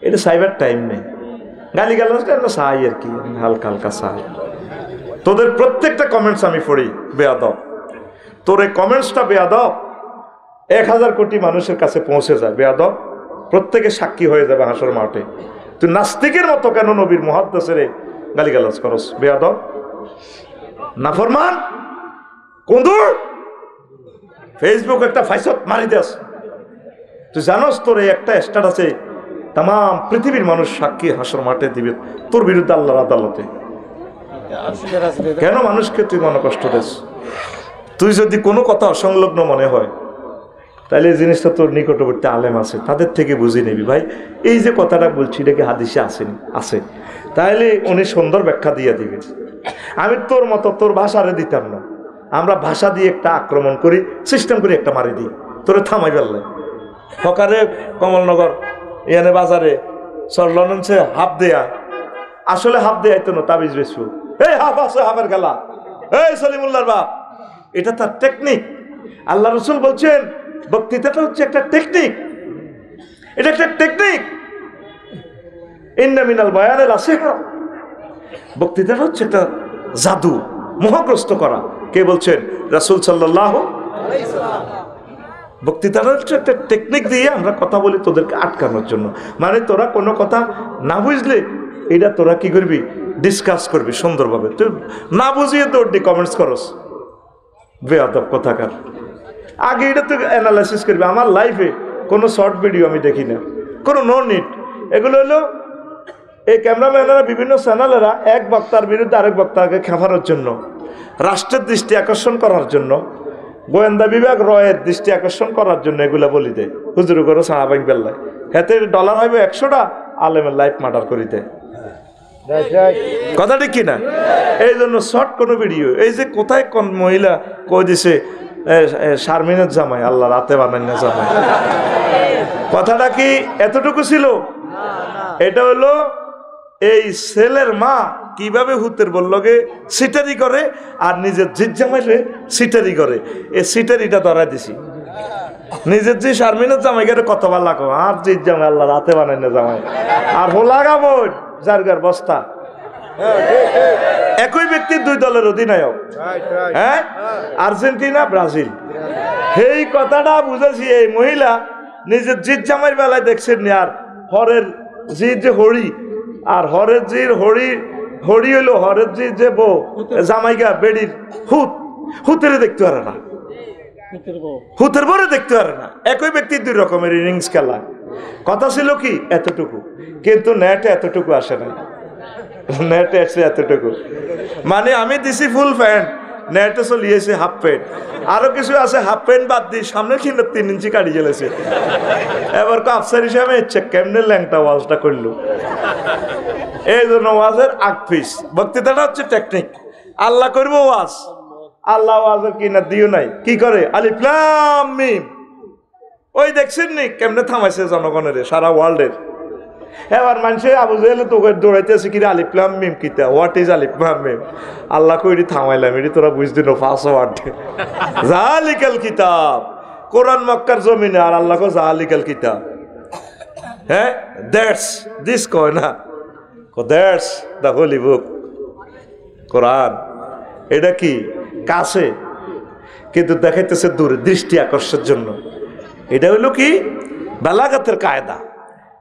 এটা সাইবার টাইম নেই, গালি গালাজটা আমরা চাই আর কি, হালকা হালকা চাই। তোদের প্রত্যেকটা কমেন্টস আমি পড়ি, বেয়াদব। তোর এই কমেন্টসটা বেয়াদব 1000 কোটি মানুষের কাছে পৌঁছে যায়, বেয়াদব। প্রত্যেকে সাক্ষী হয়ে যাবে হাসর মাঠে। তুই নাস্তিকের মতো কেন নবীর মুহাদ্দিসের গালিগালাজ করস? বেয়াদব, নাফরমান, কুন্দুর। ফেসবুক একটা ফাইসত মারি দেস। তুই জানোস তোর এই একটা স্ট্যাটাসে তাম পৃথিবীর মানুষ সাক্ষী হাসর মাঠে দিবে তোর বিরুদ্ধে আল্লাহর আদালতে। কেন মানুষকে তুই মনে কষ্ট দেস? তুই যদি কোনো কথা অসংলগ্ন মনে হয়, তাহলে এই জিনিসটা তোর নিকটবর্তী আলেম আছে, তাদের থেকে বুঝে নিবি, ভাই এই যে কথাটা বলছি এটা কি হাদিসে আসেনি? আছে, তাহলে উনি সুন্দর ব্যাখ্যা দিয়ে দিবে। আমি তোর মতো তোর ভাষারে দিতাম না, আমরা ভাষা দিয়ে একটা আক্রমণ করি, সিস্টেম করে একটা মারি দিই, তোরে থামাই ফেললে। সকালে কমলনগর এনে বাজারে সরলনছে হাফ দেয়া, আসলে হাফ দেয়া তো না, তাবিজ বেসু, এই হাফ আছে, হাফের খেলা, এই সলিমুল্লাহর বাপ। এটা তার টেকনিক। আল্লাহ রসুল বলছেন বক্তৃতাটা হচ্ছে একটা টেকনিক, এটা একটা টেকনিক। ইন্না মিনাল বায়ানিল সিহর, বক্তৃতাটা হচ্ছে একটা জাদু, মোহগ্রস্ত করা। কে বলছেন? রাসূল সাল্লাল্লাহু আলাইহি ওয়াসাল্লাম। বক্তৃতাটা হচ্ছে একটা টেকনিক দিয়ে আমরা কথা বলি তোদেরকে আটকানোর জন্য। মানে তোরা কোনো কথা না বুঝলে এটা তোরা কি করবি? ডিসকাস করবি সুন্দরভাবে। তুই না বুঝিয়ে তোর কমেন্টস করস, বেয়াদব কথাকার। আগে এটা তুই অ্যানালাইসিস করবি। আমার লাইফে কোনো শর্ট ভিডিও আমি দেখি না, কোনো নো নিট। এগুলো হলো এই ক্যামেরাম্যানেরা, বিভিন্ন চ্যানেলেরা এক বক্তার বিরুদ্ধে আরেক বক্তাকে খেপানোর জন্য, রাষ্ট্রের দৃষ্টি আকর্ষণ করার জন্য, গোয়েন্দা বিভাগ রয়ের দৃষ্টি আকর্ষণ করার জন্য এগুলা বলি দেয়। হুজুরু করো সাহাবাইক বেল্লায়, হেতে ডলার হইবে 100টা, আলেমের লাইফ মার্ডার করি দেয়। কথা ঠিক কিনা? এই জন্য শর্ট কোনো ভিডিও, এই যে কোথায় কোন মহিলা কই দিছে শারমিনের জামাই, আল্লাহ রাতে বানাই না জামাই, কথাটা কি এতটুকু ছিল? এটা হলো এই ছেলের মা কিভাবে হুতের বললগে সিটারি করে আর নিজের জিদ জামাইরে সিটারি করে, এই সিটারিটা ধরা দিছি। নিজের যে শারমিনের জামাই গেলে কত ভালো লাগো, আর জিদ জামাই আল্লাহ রাতে বানাই না জামাই, আর হোলাগাবো জারগার বস্তা। একই ব্যক্তি 2 দলের অধিনায়ক, হ্যাঁ, আর্জেন্টিনা ব্রাজিল। এই কথাটা বুঝেছি। এই মহিলা নিজের জিদ জামাইয়ের বেলায় দেখছেন নি, আর হরের জিদ যে হরি, আর হরের জির হরি, হরি হইলো হরের জির যে বউ জামাইগা বেড়ির হুতেরে দেখতে পারে না, হুতের বরে দেখতে পারে না। একই ব্যক্তি 2 রকমের ইনিংস খেলা। কথা ছিল কি এতটুকু, কিন্তু নেটে এতটুকু আসে নাই, নেটে আসছে এতটুকু। মানে আমি দিছি ফুল প্যান্ট, নেটে চলিয়েছে হাফ প্যান্ট, আরো কিছু আছে হাফ প্যান্ট বাদ দিয়ে সামনে কিন্তু 3 ইঞ্চি কাটি গেলেছে। এবার আফসার হিসাবে ইচ্ছে কেমনে ল্যাংটা ওয়াজটা করলো। এই জন্য ওয়াজের আগ পিস, বক্তৃতাটা হচ্ছে টেকনিক। আল্লাহ করবো ওয়াজ, আল্লাহ ওয়াজের কিনা দিও নাই, কি করে আলিফ লাম মিম, ওই দেখছেন নি কেমনে থামাইছে জনগণের, সারা ওয়ার্ল্ডের। এবার মানুষে আবু জাহেল তোকে দৌড়াইতেছে কি আলিফ লাম মিম কিতা, হোয়াট ইজ আলিফ লাম মিম? আল্লাহ কইরি থামাইলাম, এটি তোরা বুঝদি না ফার্স্ট ওয়ার্ড জালিকাল কিতাব, কোরআন মক্কার জমিনে, আর আল্লাহ কো জালিকাল কিতাব। হ্যাঁ, দ্যাটস দিস কয় না, দ্যাটস দ্য হোলি বুক কোরআন। এটা কি কাছে, কিন্তু দেখাইতেছে দূরে, দৃষ্টি আকর্ষণের জন্য। এটা হইলো কি বালাগাতের কায়দা।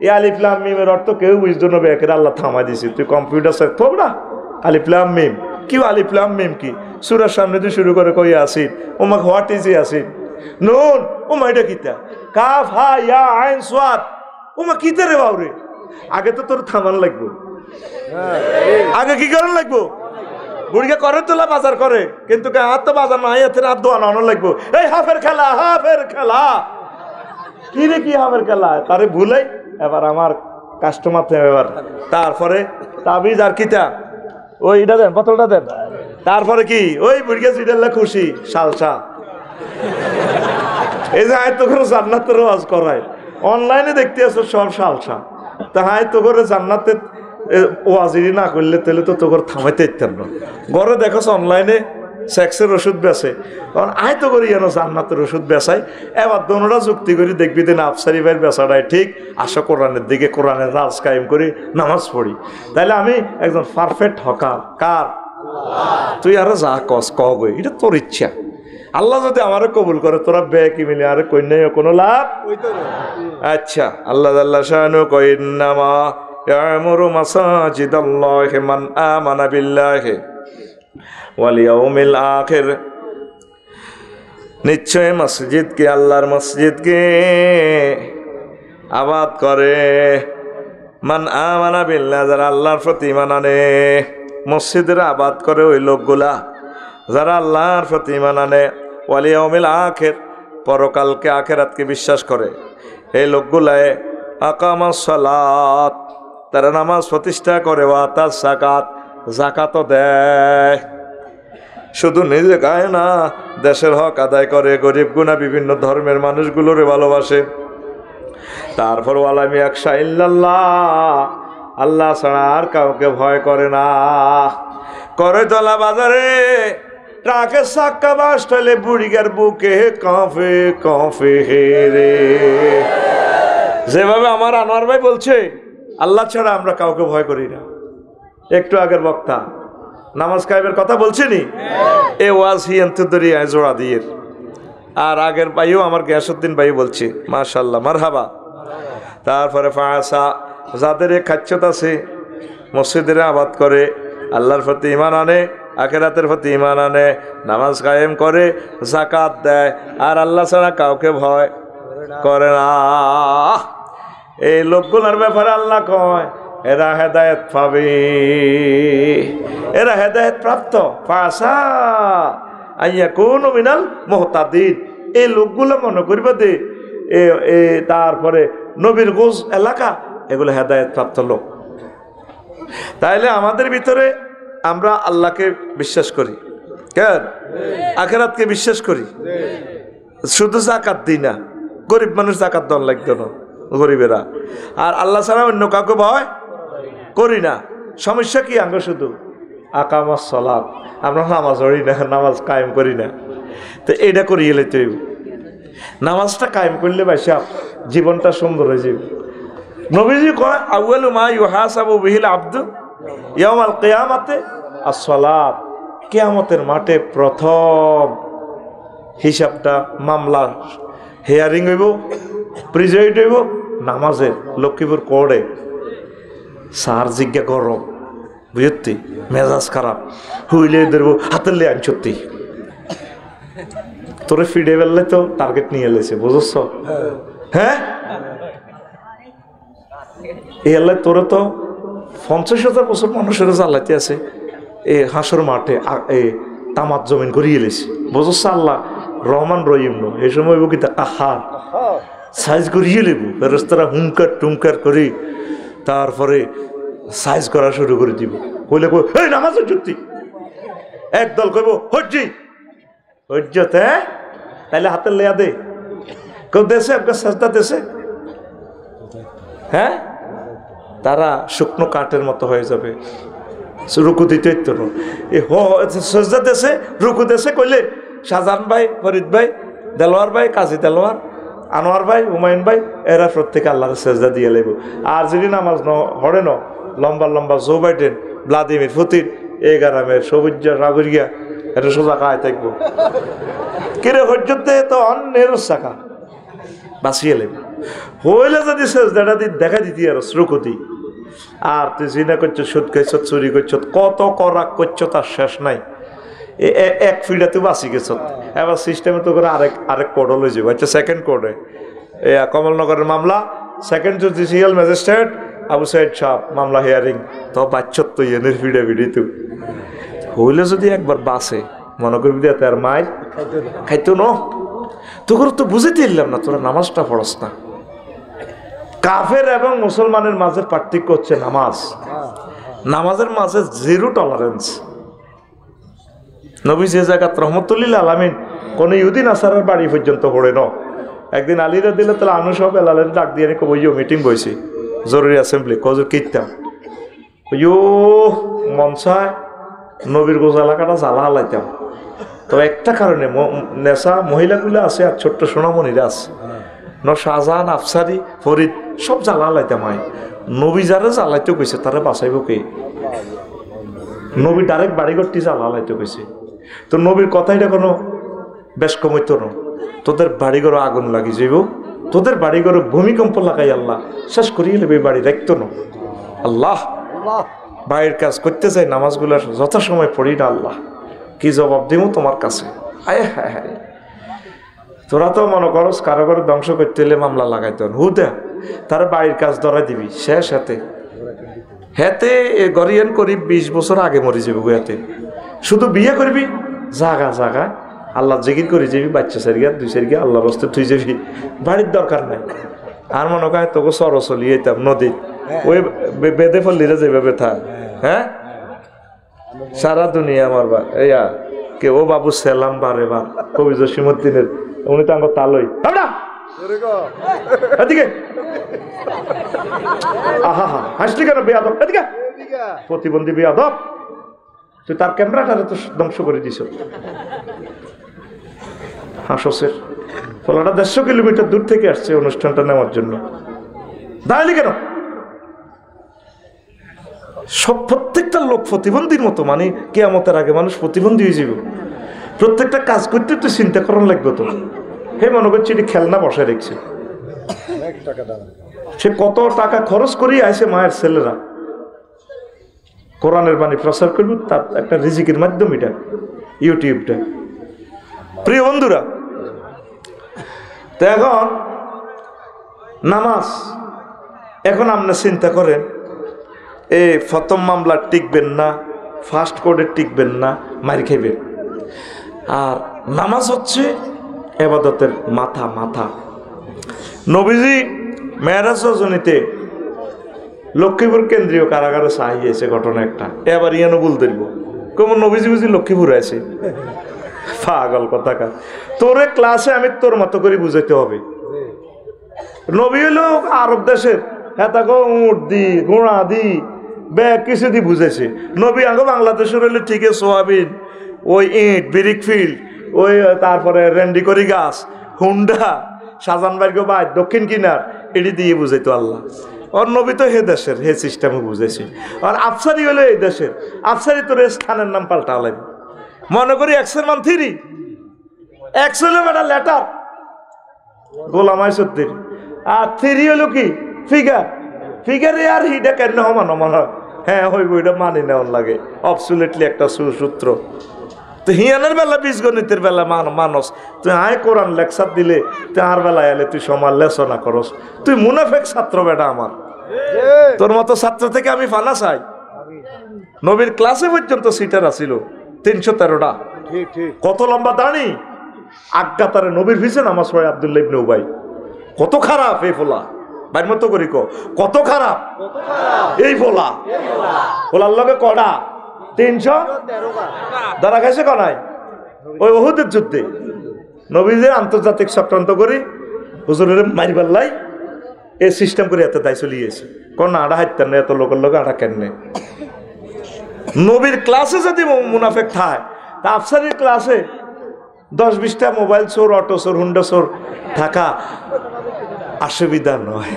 এই আলিফ লাম মিমের অর্থ কেউ বুঝতো না, বেকের আল্লাহ থামাই দিছি। তুই কম্পিউটার সাথে থোক না আলিফ লাম মিম কি, আলিফ লাম মিম কি? সূরার সামনে তুই শুরু করে কই আসিন, ওমাক হোয়াট ইজ ইয়াসিন, নুন ওমা এটা কিতা, কাফ হা ইয়া আইন সাদ ওমা কিতা রে বাউরে। আগে তো তোর থামান লাগবো, আগে কি করার লাগবো? বুড়িকে করে তোলা বাজার করে, কিন্তু হাত তো বাজার নাই, হাতের হাত দোয়ানো আনো লাগবো। এই হাফের খেলা, হাফের খেলা কি রে, কি হাফের খেলা? তারে ভুলাই এবার আমার কাস্টমার থেকে এবার, তারপরে তাবিজ আর কিতা, ওই এটা দেন, বোতলটা দেন, তারপরে কি ওই বুড়িকে জিডাল্লা খুশি সালসা। এই যে আয় তো করে জান্নাতের ওয়াজ করায়, অনলাইনে দেখতে আসো সব সালসা, তা হায় তো করে জান্নাতের ওয়াজিরি না করলে তাহলে তো তোর থামাইতে ইত্যার না। ঘরে দেখোস অনলাইনে সেক্সের ওষুধ বেচে, কারণ আয় তো করি যেন জান্নাতের ওষুধ বেচাই। এবার দোনোটা যুক্তি করি দেখবি দিন আফসারি ভাইয়ের বেচাটাই ঠিক, আসো কোরআনের দিকে, কোরআনের রাজ কায়েম করি, নামাজ পড়ি, তাইলে আমি একজন পারফেক্ট হকার। কার? তুই আরো যা কস কই, এটা তোর ইচ্ছা। আল্লাহ যদি আমারে কবুল করে, তোরা বে কি মিলে আরে কই নাই কোনো লাভ। আচ্ছা, আল্লাহ আল্লাহ শানু কইন্নামা ইয়ামুরু মাসাজিদাল্লাহি মান আমানা বিল্লাহি ওয়াল ইয়াউমিল আখির, নিশ্চয় মসজিদকে, আল্লাহর মসজিদকে আবাদ করে মান আমানা বিল্লাহ, যারা আল্লাহর প্রতি ঈমান আনে। মসজিদের আবাদ করে ওই লোকগুলা যারা আল্লাহর প্রতি ঈমান আনে, ওয়াল ইয়াউমিল আখির, পরকালকে আখিরাতকে বিশ্বাস করে। এই লোকগুলায় আকামাস সালাত, তারা নামাজ প্রতিষ্ঠা করে, ওয়া আতাস যাকাত, যাকাতও দেয়। শুধু নিজে গায় না, দেশের হক আদায় করে, গরিব গুণা বিভিন্ন ধর্মের মানুষগুলোরে ভালোবাসে। তারপর ওয়ালাম ইয়াখশা ইল্লাল্লাহ, আল্লাহ ছাড়া আর কাউকে ভয় করে না। করে তোলা বাজারে ট্রাকের চাক্কা বাস হলে বুড়িগার বুকে কাঁপে কাঁপে রে। যেভাবে আমার আনোয়ার ভাই বলছে, আল্লাহ ছাড়া আমরা কাউকে ভয় করি না। একটু আগের বক্তা নামাজ কায়েমের কথা বলছেনি, এ ওয়াজ হি এন্তদরি জোড়া দিয়ে। আর আগের ভাইও আমার গিয়াসউদ্দিন ভাই বলছে, মাশাআল্লাহ মারহাবা। তারপরে ফাসা, যাদের খাচ্ছত আছে, মসজিদের আবাদ করে, আল্লাহর প্রতি ঈমান আনে, আখিরাতের প্রতি ঈমান আনে, নামাজ কায়েম করে, যাকাত দেয়, আর আল্লাহ ছাড়া কাউকে ভয় করে না। এই লোকগুলোর ব্যাপারে আল্লাহ কয় এরা হেদায়েত পাবে, এরা হেদায়েত প্রাপ্ত। ফাসা আইয়াকুনু মিনাল মুহতাদিন, এই লোকগুলো মনে করবে দে তারপরে নবীর গোজ এলাকা, এগুলো হেদায়েত প্রাপ্ত লোক। তাইলে আমাদের ভিতরে আমরা আল্লাহকে বিশ্বাস করি, কেন আখিরাতকে বিশ্বাস করি, শুধু যাকাত দিই না, গরিব মানুষ যাকাত দেওয়ার লাগতো না, গরিবেরা। আর আল্লাহ ছাড়া অন্য কাউকে ভয় করি না। সমস্যা কি? আঙ্গ শুধু আকামাস সালাত, আমরা নামাজ পড়ি না, নামাজ কায়েম করি না। তো এটা করিয়ে লইতে হইব। নামাজটা কায়েম করলে ভাইসা জীবনটা সুন্দর হয়ে যাবে। নবীজি কয় আউয়ালু মা ইউহাসাবু বিহিল আবদু ইয়াউমাল কিয়ামাতে আস-সালাত, কিয়ামতের মাঠে প্রথম হিসাবটা, মামলা হিয়ারিং হইব, প্রিজাইড হইব নামাজের। লক্ষ্মীপুর কোর্টে সার জিজ্ঞা গরম, বুঝতি মেজাজ খারাপ, হুইলে ধরবো হাতের লে আনছতি, তোরে ফিডে বেললে তো টার্গেট নিয়ে এলেছে, বুঝছ? হ্যাঁ, এই আল্লাহ তোরে তো 50,000 বছর মানুষের জ্বালাইতে আছে, এ হাঁসর মাঠে তামাত জমিন করিয়ে এলেছে, বুঝছ? আল্লাহ রহমান রহিম নো, এই সময় বকিতা আহার সাইজ করিয়ে নেব, ফেরেশতারা হুঙ্কার টুঙ্কার করি, তারপরে সাইজ করা শুরু করে দিব। কইলে কই এই নামাজের যুক্তি, একদল কইব হজ্জি হজ্জত, হ্যাঁ তাইলে হাতের লেয়া দে, কেউ দেশে আপনার সাজদা দেশে, হ্যাঁ তারা শুকনো কাঠের মতো হয়ে যাবে। রুকু দিতে তো সজদা দেশে রুকু দেশে কইলে শাহজাহান ভাই, ফরিদ ভাই, দেলোয়ার ভাই, কাজী দেলোয়ার, আনোয়ার ভাই, হুমায়ুন ভাই, এরা প্রত্যেকে আল্লাহর সেজদা দিয়ে লেব। আর যদি নামাজ হরে ন লম্বা লম্বা জো বাইডেন, ভ্লাদিমির পুতিন, এই গ্রামের সবুজ রাগুরিয়া, এটা সোজা খায় থাকবো। কিরে হজ্জতে তো অন্যের শাখা বাঁচিয়ে লেব হইলে যদি সেজদাটা দেখা দিতি আর রুকুতি। আর তুই জিনা করছো, সুদ খাইছ, চুরি করছ, কত করাক করছো তার শেষ নাই। এক ফিল্ডে তুই বাঁচি গেছ। এবার সিস্টেমে তো করে আরেক কোর্টও লই যাবো। আচ্ছা, সেকেন্ড কোর্টে কমলনগরের মামলা, second judicial magistrate Abu Sayeed Shah মামলা হিয়ারিং, তো বাচ্চত তো এনের ফিডে ফিডি তুই হইলে যদি একবার বাসে মনে করবি দিয়ে তার মায়ের খাইতো ন তোর তো বুঝেতে দিলাম না, তোরা নামাজটা পড়স না। কাফের এবং মুসলমানের মাঝে পার্থক্য হচ্ছে নামাজ। নামাজের মাঝে জিরো টলারেন্স। নবী যে জায়গা রহমতুল্লিল আলামিন কোন ইহুদিন আসারের বাড়ি পর্যন্ত পড়ে ন। একদিন আলীরা দিলে তাহলে আনু সব এলালের ডাক দিয়ে রেখে বইও মিটিং বইছি, জরুরি অ্যাসেম্বলি কজুর কীর্তাম ওইও মনসায় নবীর গোজা এলাকাটা জ্বালা হালাইতাম। তো একটা কারণে নেশা মহিলাগুলো আছে আর ছোট্ট সোনামণিরা আছে, শাহজাহান, আফসারি, ফরিদ সব জ্বালা হালাইতাম। হয় নবী যারা জ্বালাইতে কইছে তারা বাঁচাইব কে? নবী ডাইরেক্ট বাড়িঘরটি জ্বালা হালাইতে কইছে। তো নবীর কথাইটা কোনো বেশ কমইত না, তোদের বাড়িঘর আগুন লাগি যাইব, তোদের বাড়িঘরে ভূমিকম্প লাগাই আল্লাহ শেষ করিয়ে নেবে, বাড়ি রাখতো না। আল্লাহ বাইরের কাজ করতে চাই, নামাজগুলো যথাসময় পড়ি না, আল্লাহ কি জবাব দিব তোমার কাছে? আয় হ্যাঁ হ্যাঁ, তোরা তো মনে করস কারো করে ধ্বংস করতে হলে মামলা লাগাইতে হুদা, তারা বাড়ির কাজ ধরা দিবি শেষ। হেতে গরিয়ান করি 20 বছর আগে মরে যাবি গুয়াতে। শুধু বিয়ে করবি জাগা জাগা আল্লাহ জিকির করে যাবি, বাচ্চা সারিয়া 2 সারিয়া আল্লাহ বস্তে তুই যাবি, বাড়ির দরকার নাই। আর মনে কয় তোকে সরসলি যেতাম নদী, ওই বেঁধে ফেললিরা যাবে ব্যথা। হ্যাঁ, সারা দুনিয়া আমার বার এইয়া কে ও বাবু সেলাম বারে বার কবি জসিমুদ্দিনের, উনি তো আমার তালই এদিকে আহা হা হাসলি কেন বেয়াদব? এদিকে প্রতিবন্ধী বেয়াদব, তুই তার ক্যামেরাটারে তো ধ্বংস করে দিছ। হাসের ফলাটা 150 কিলোমিটার দূর থেকে আসছে অনুষ্ঠানটা নেওয়ার জন্য, দাঁড়ালি কেন? সব প্রত্যেকটা লোক প্রতিবন্ধীর মতো, মানে কিয়ামতের আগে মানুষ প্রতিবন্ধী হয়ে যাবে। প্রত্যেকটা কাজ করতে তো চিন্তা করার লাগবে। তো হে মনে করছি এটি খেলনা বসে রেখেছে, সে কত টাকা খরচ করিয়ে আসে মায়ের ছেলেরা কোরআনের বাণী প্রচার করবে, তার একটা রিজিকের মাধ্যম এটা ইউটিউবটা। প্রিয় বন্ধুরা, তো এখন নামাজ, এখন আপনি চিন্তা করেন এই প্রথম মামলা টিকবেন না, ফার্স্ট কোর্টে টিকবেন না, মারি খাইবেন। আর নামাজ হচ্ছে ইবাদতের মাথা। নবীজি মেরাজ রজনীতে লক্ষ্মীপুর কেন্দ্রীয় কারাগারে চাহিয়েছে ঘটনা একটা, এবার ইয়ানো বল ধরব কেমন নবীজি বুঝি লক্ষ্মীপুর আছে, পাগল কথাকার। তোরে ক্লাসে আমি তোর মতো করে বুঝাইতে হবে। নবী হলো আরব দেশের, হ্যাঁ তাকে উঁট দি ঘোড়া দি ব্যাগ কিছু দি বুঝেছে। নবী আগে বাংলাদেশের হলে ঠিক আছে, সোয়াবিন, ওই ইট ব্রিক ফিল্ড, ওই তারপরে রেন্ডিকরি গাছ, হুন্ডা, শাহজাহানবাড়ি বাদ দক্ষিণ কিনার, এটি দিয়ে বুঝাইতো আল্লাহ। আর নবী তো হে দেশের, হে সিস্টেমে বুঝেছে। আর আফসারি হলো এই দেশের, আফসারি তোর স্থানের নাম পাল্টা হলেন। মনে করি এক্সের মান 3, এক্স হলো একটা লেটার গোলামাই সত্যির, আর 3 হলো কি ফিগারে। আর হিটা কেন মানো মনে হয়, হ্যাঁ হইব, এটা মানি নেওয়ার লাগে, অবসুলেটলি একটা সুসূত্র। তো হিয়ানের বেলা বীজগণিতের বেলা মানুষ তুই আয় কোরআন লেকচার দিলে, তুই আর বেলা এলে তুই সমার লেসনা করস, তুই মুনাফেক ছাত্র বেটা আমার। তোর মতো ছাত্র থেকে আমি ফানা চাই। নবীর ক্লাসে পর্যন্ত সিটার আসিল 313টা, কত লম্বা দাঁড়ি, আজ্ঞাতারে নবীর ভিসে নামাজ পড়ে আব্দুল্লাহ ইবনে উবাই। কত খারাপ এই ফোলা, বাইর মতো করি কত খারাপ এই ফোলা। ফোলার লগে কড়া 313 ধরা খাইছে কনাই ওই উহুদের যুদ্ধে। নবীদের আন্তর্জাতিক চক্রান্ত করি হুজুরের মারি পাল্লাই এই সিস্টেম করে এত দায় চলিয়েছে। কোন আড়া হাইতেন না এত লোকের লোক আড়া কেন নবীর ক্লাসে যদি মুনাফেক থায় তা আফসারির ক্লাসে 10-20টা মোবাইল চোর অটো চোর হুন্ডা চোর থাকা অসুবিধা নয়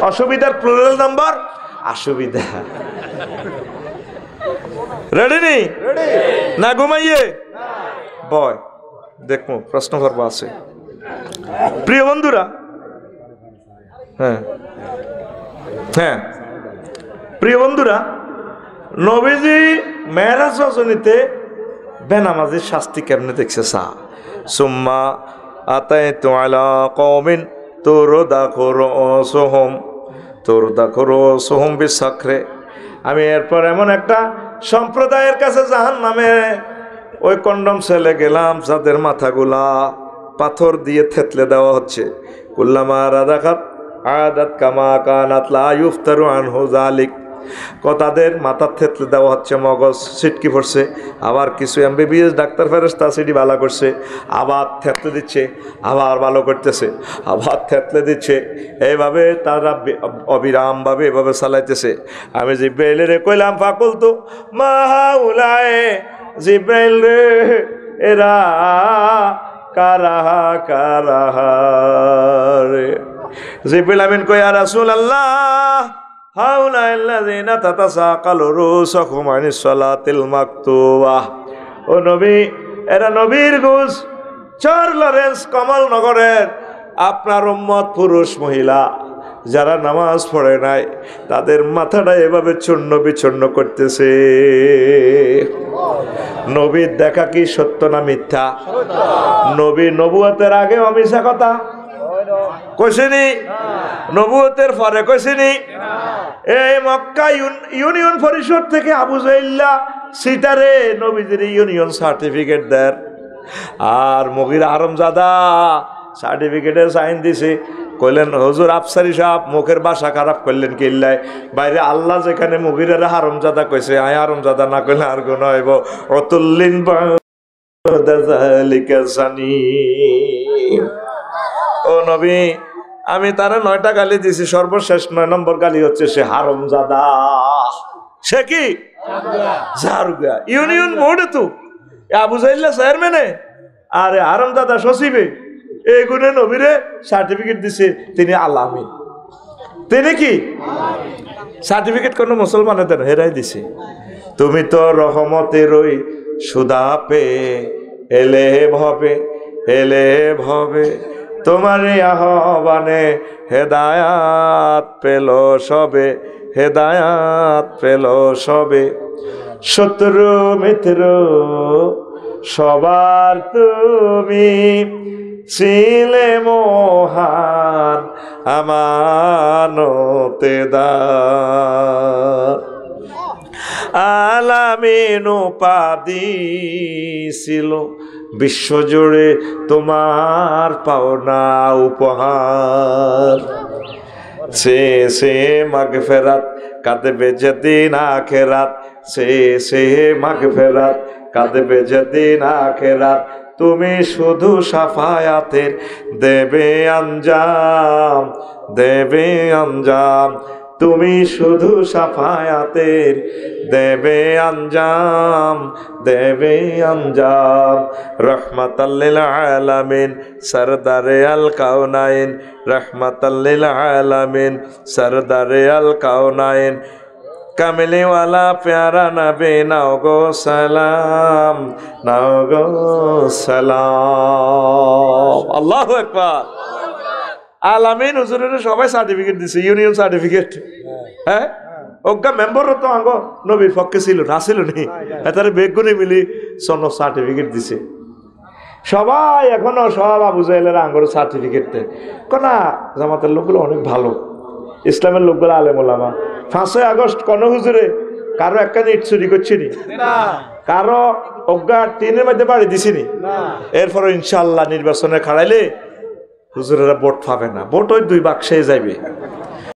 অসুবিধার প্লুরাল নাম্বার অসুবিধা রেডি নি না ঘুমাইয়ে বয় দেখো প্রশ্ন করবো আছে প্রিয় বন্ধুরা হ্যাঁ হ্যাঁ প্রিয় বন্ধুরা নবীজি মেরাজ রজনীতে বেনামাজির শাস্তি কেমনে দেখছে সা সুম্মা আতাইতু আলা কওমিন তুরদাখুরুসুহুম বিসাখরে আমি এরপর এমন একটা সম্প্রদায়ের কাছে জাহান্নামে ওই কন্ডম ছেলে গেলাম যাদের মাথাগুলা পাথর দিয়ে থেতলে দেওয়া হচ্ছে কুল্লামা রাদাখাত আদাত কামা কানাত লা ইফতারু আনহু যালিক তাদের মাথা থেতলে দেওয়া হচ্ছে মগজ ছিটকি পড়ছে আবার কিছু এমবিবিএস ডাক্তার ফেরেশতা সিটি ভালো করছে আবার থেতলে দিচ্ছে আবার ভালো করতেছে আবার থেতলে দিচ্ছে এইভাবে তারা অবিরামভাবে এভাবে চালাইতেছে আমি জিব্রাইলের কইলাম ফাকুল তো মা হাউলায়ে জিব্রাইল রে এরা কারাহা কারাহা রে জিব্রাইল আমিন কই ইয়া রাসূলুল্লাহ হাউলাইল্লাযিনা তাতাসাকালু রুসাহুম আনিস সালাতিল মাকতুবাহ ও নবী এরা নবীর গোস চর লরেন্স কমলনগরের আপনার উম্মত পুরুষ মহিলা যারা নামাজ পড়ে নাই তাদের মাথাটা এভাবে চূর্ণ বিচূর্ণ করতেছে নবীর দেখা কি সত্য না মিথ্যা নবী নবুয়তের আগে অমিশা কথা কইছেনি নবুয়তের পরে কইছেনি এই মক্কা ইউনিয়ন পরিষদ থেকে আবু জাইল্লা সিটারে নবীদের ইউনিয়ন সার্টিফিকেট দেন আর মুগির আরমজাদা সার্টিফিকেটের সাইন দিছে কইলেন হুজুর আফসারি সাহেব মুখের ভাষা খারাপ করলেন কিল্লায় বাইরে আল্লাহ যেখানে মুগিরের হারমজাদা কইছে আয় হারমজাদা না কইলে আর গুণ হইব অতুল্লিন ও নবী আমি তারা 9টা গালি দিছি সর্বশেষ 9 নম্বর গালি হচ্ছে সে হারমজাদা সে কি জারুগা ইউনিয়ন বোর্ডে তো আবু জাইল্লা চেয়ারম্যানে আরে হারমজাদা সচিবে এই গুণে নবীরে সার্টিফিকেট দিছে তিনি আলামিন তিনি কি সার্টিফিকেট কোন মুসলমানের দেন হেরাই দিছে তুমি তো রহমতেরই সুদা পে এলে ভবে তোমার আহ্বানে হেদায়াত পেল সবে শত্রু মিত্র সবার তুমি ছিলে মহান আমানতেদার আলামিন উপাধি ছিল বিশ্বজুড়ে তোমার পাওনা উপহার সে মাগফিরাত কাঁদবে যেদিন আখেরাত সে মাগফিরাত কাঁদবে যেদিন আখেরাত তুমি শুধু সাফায়াতের দেবে আঞ্জাম তুমি শুধু সাফায়াতের দেবে আঞ্জাম রহমাতাল লিল আলামিন সরদারে আল কাউনাইন রহমাতাল লিল আলামিন সরদারে আল কাউনাইন কামিলি ওয়ালা প্যারা নবী নাও গো সালাম আল্লাহু আকবার আলামিন হুজুরের সবাই সার্টিফিকেট দিছে ইউনিয়ন সার্টিফিকেট হ্যাঁ ওগা মেম্বার তো আঙ্গ নবীর পক্ষে ছিল না ছিল নি এটারে বেগুনে মিলি সনদ সার্টিফিকেট দিছে সবাই এখনো সব আবু জাহেলের আঙ্গর সার্টিফিকেট দেয় কোনা জামাতের লোকগুলো অনেক ভালো ইসলামের লোকগুলো আলেম ওলামা 5 আগস্ট কোন হুজুরে কারো একটা ইট চুরি করছিনি কারো অজ্ঞা টিনের মধ্যে বাড়ি দিছিনি এরপর ইনশাআল্লাহ নির্বাচনে খাড়াইলে হুজুরেরা ভোট পাবে না ভোট ওই 2 বাক্সে যাইবে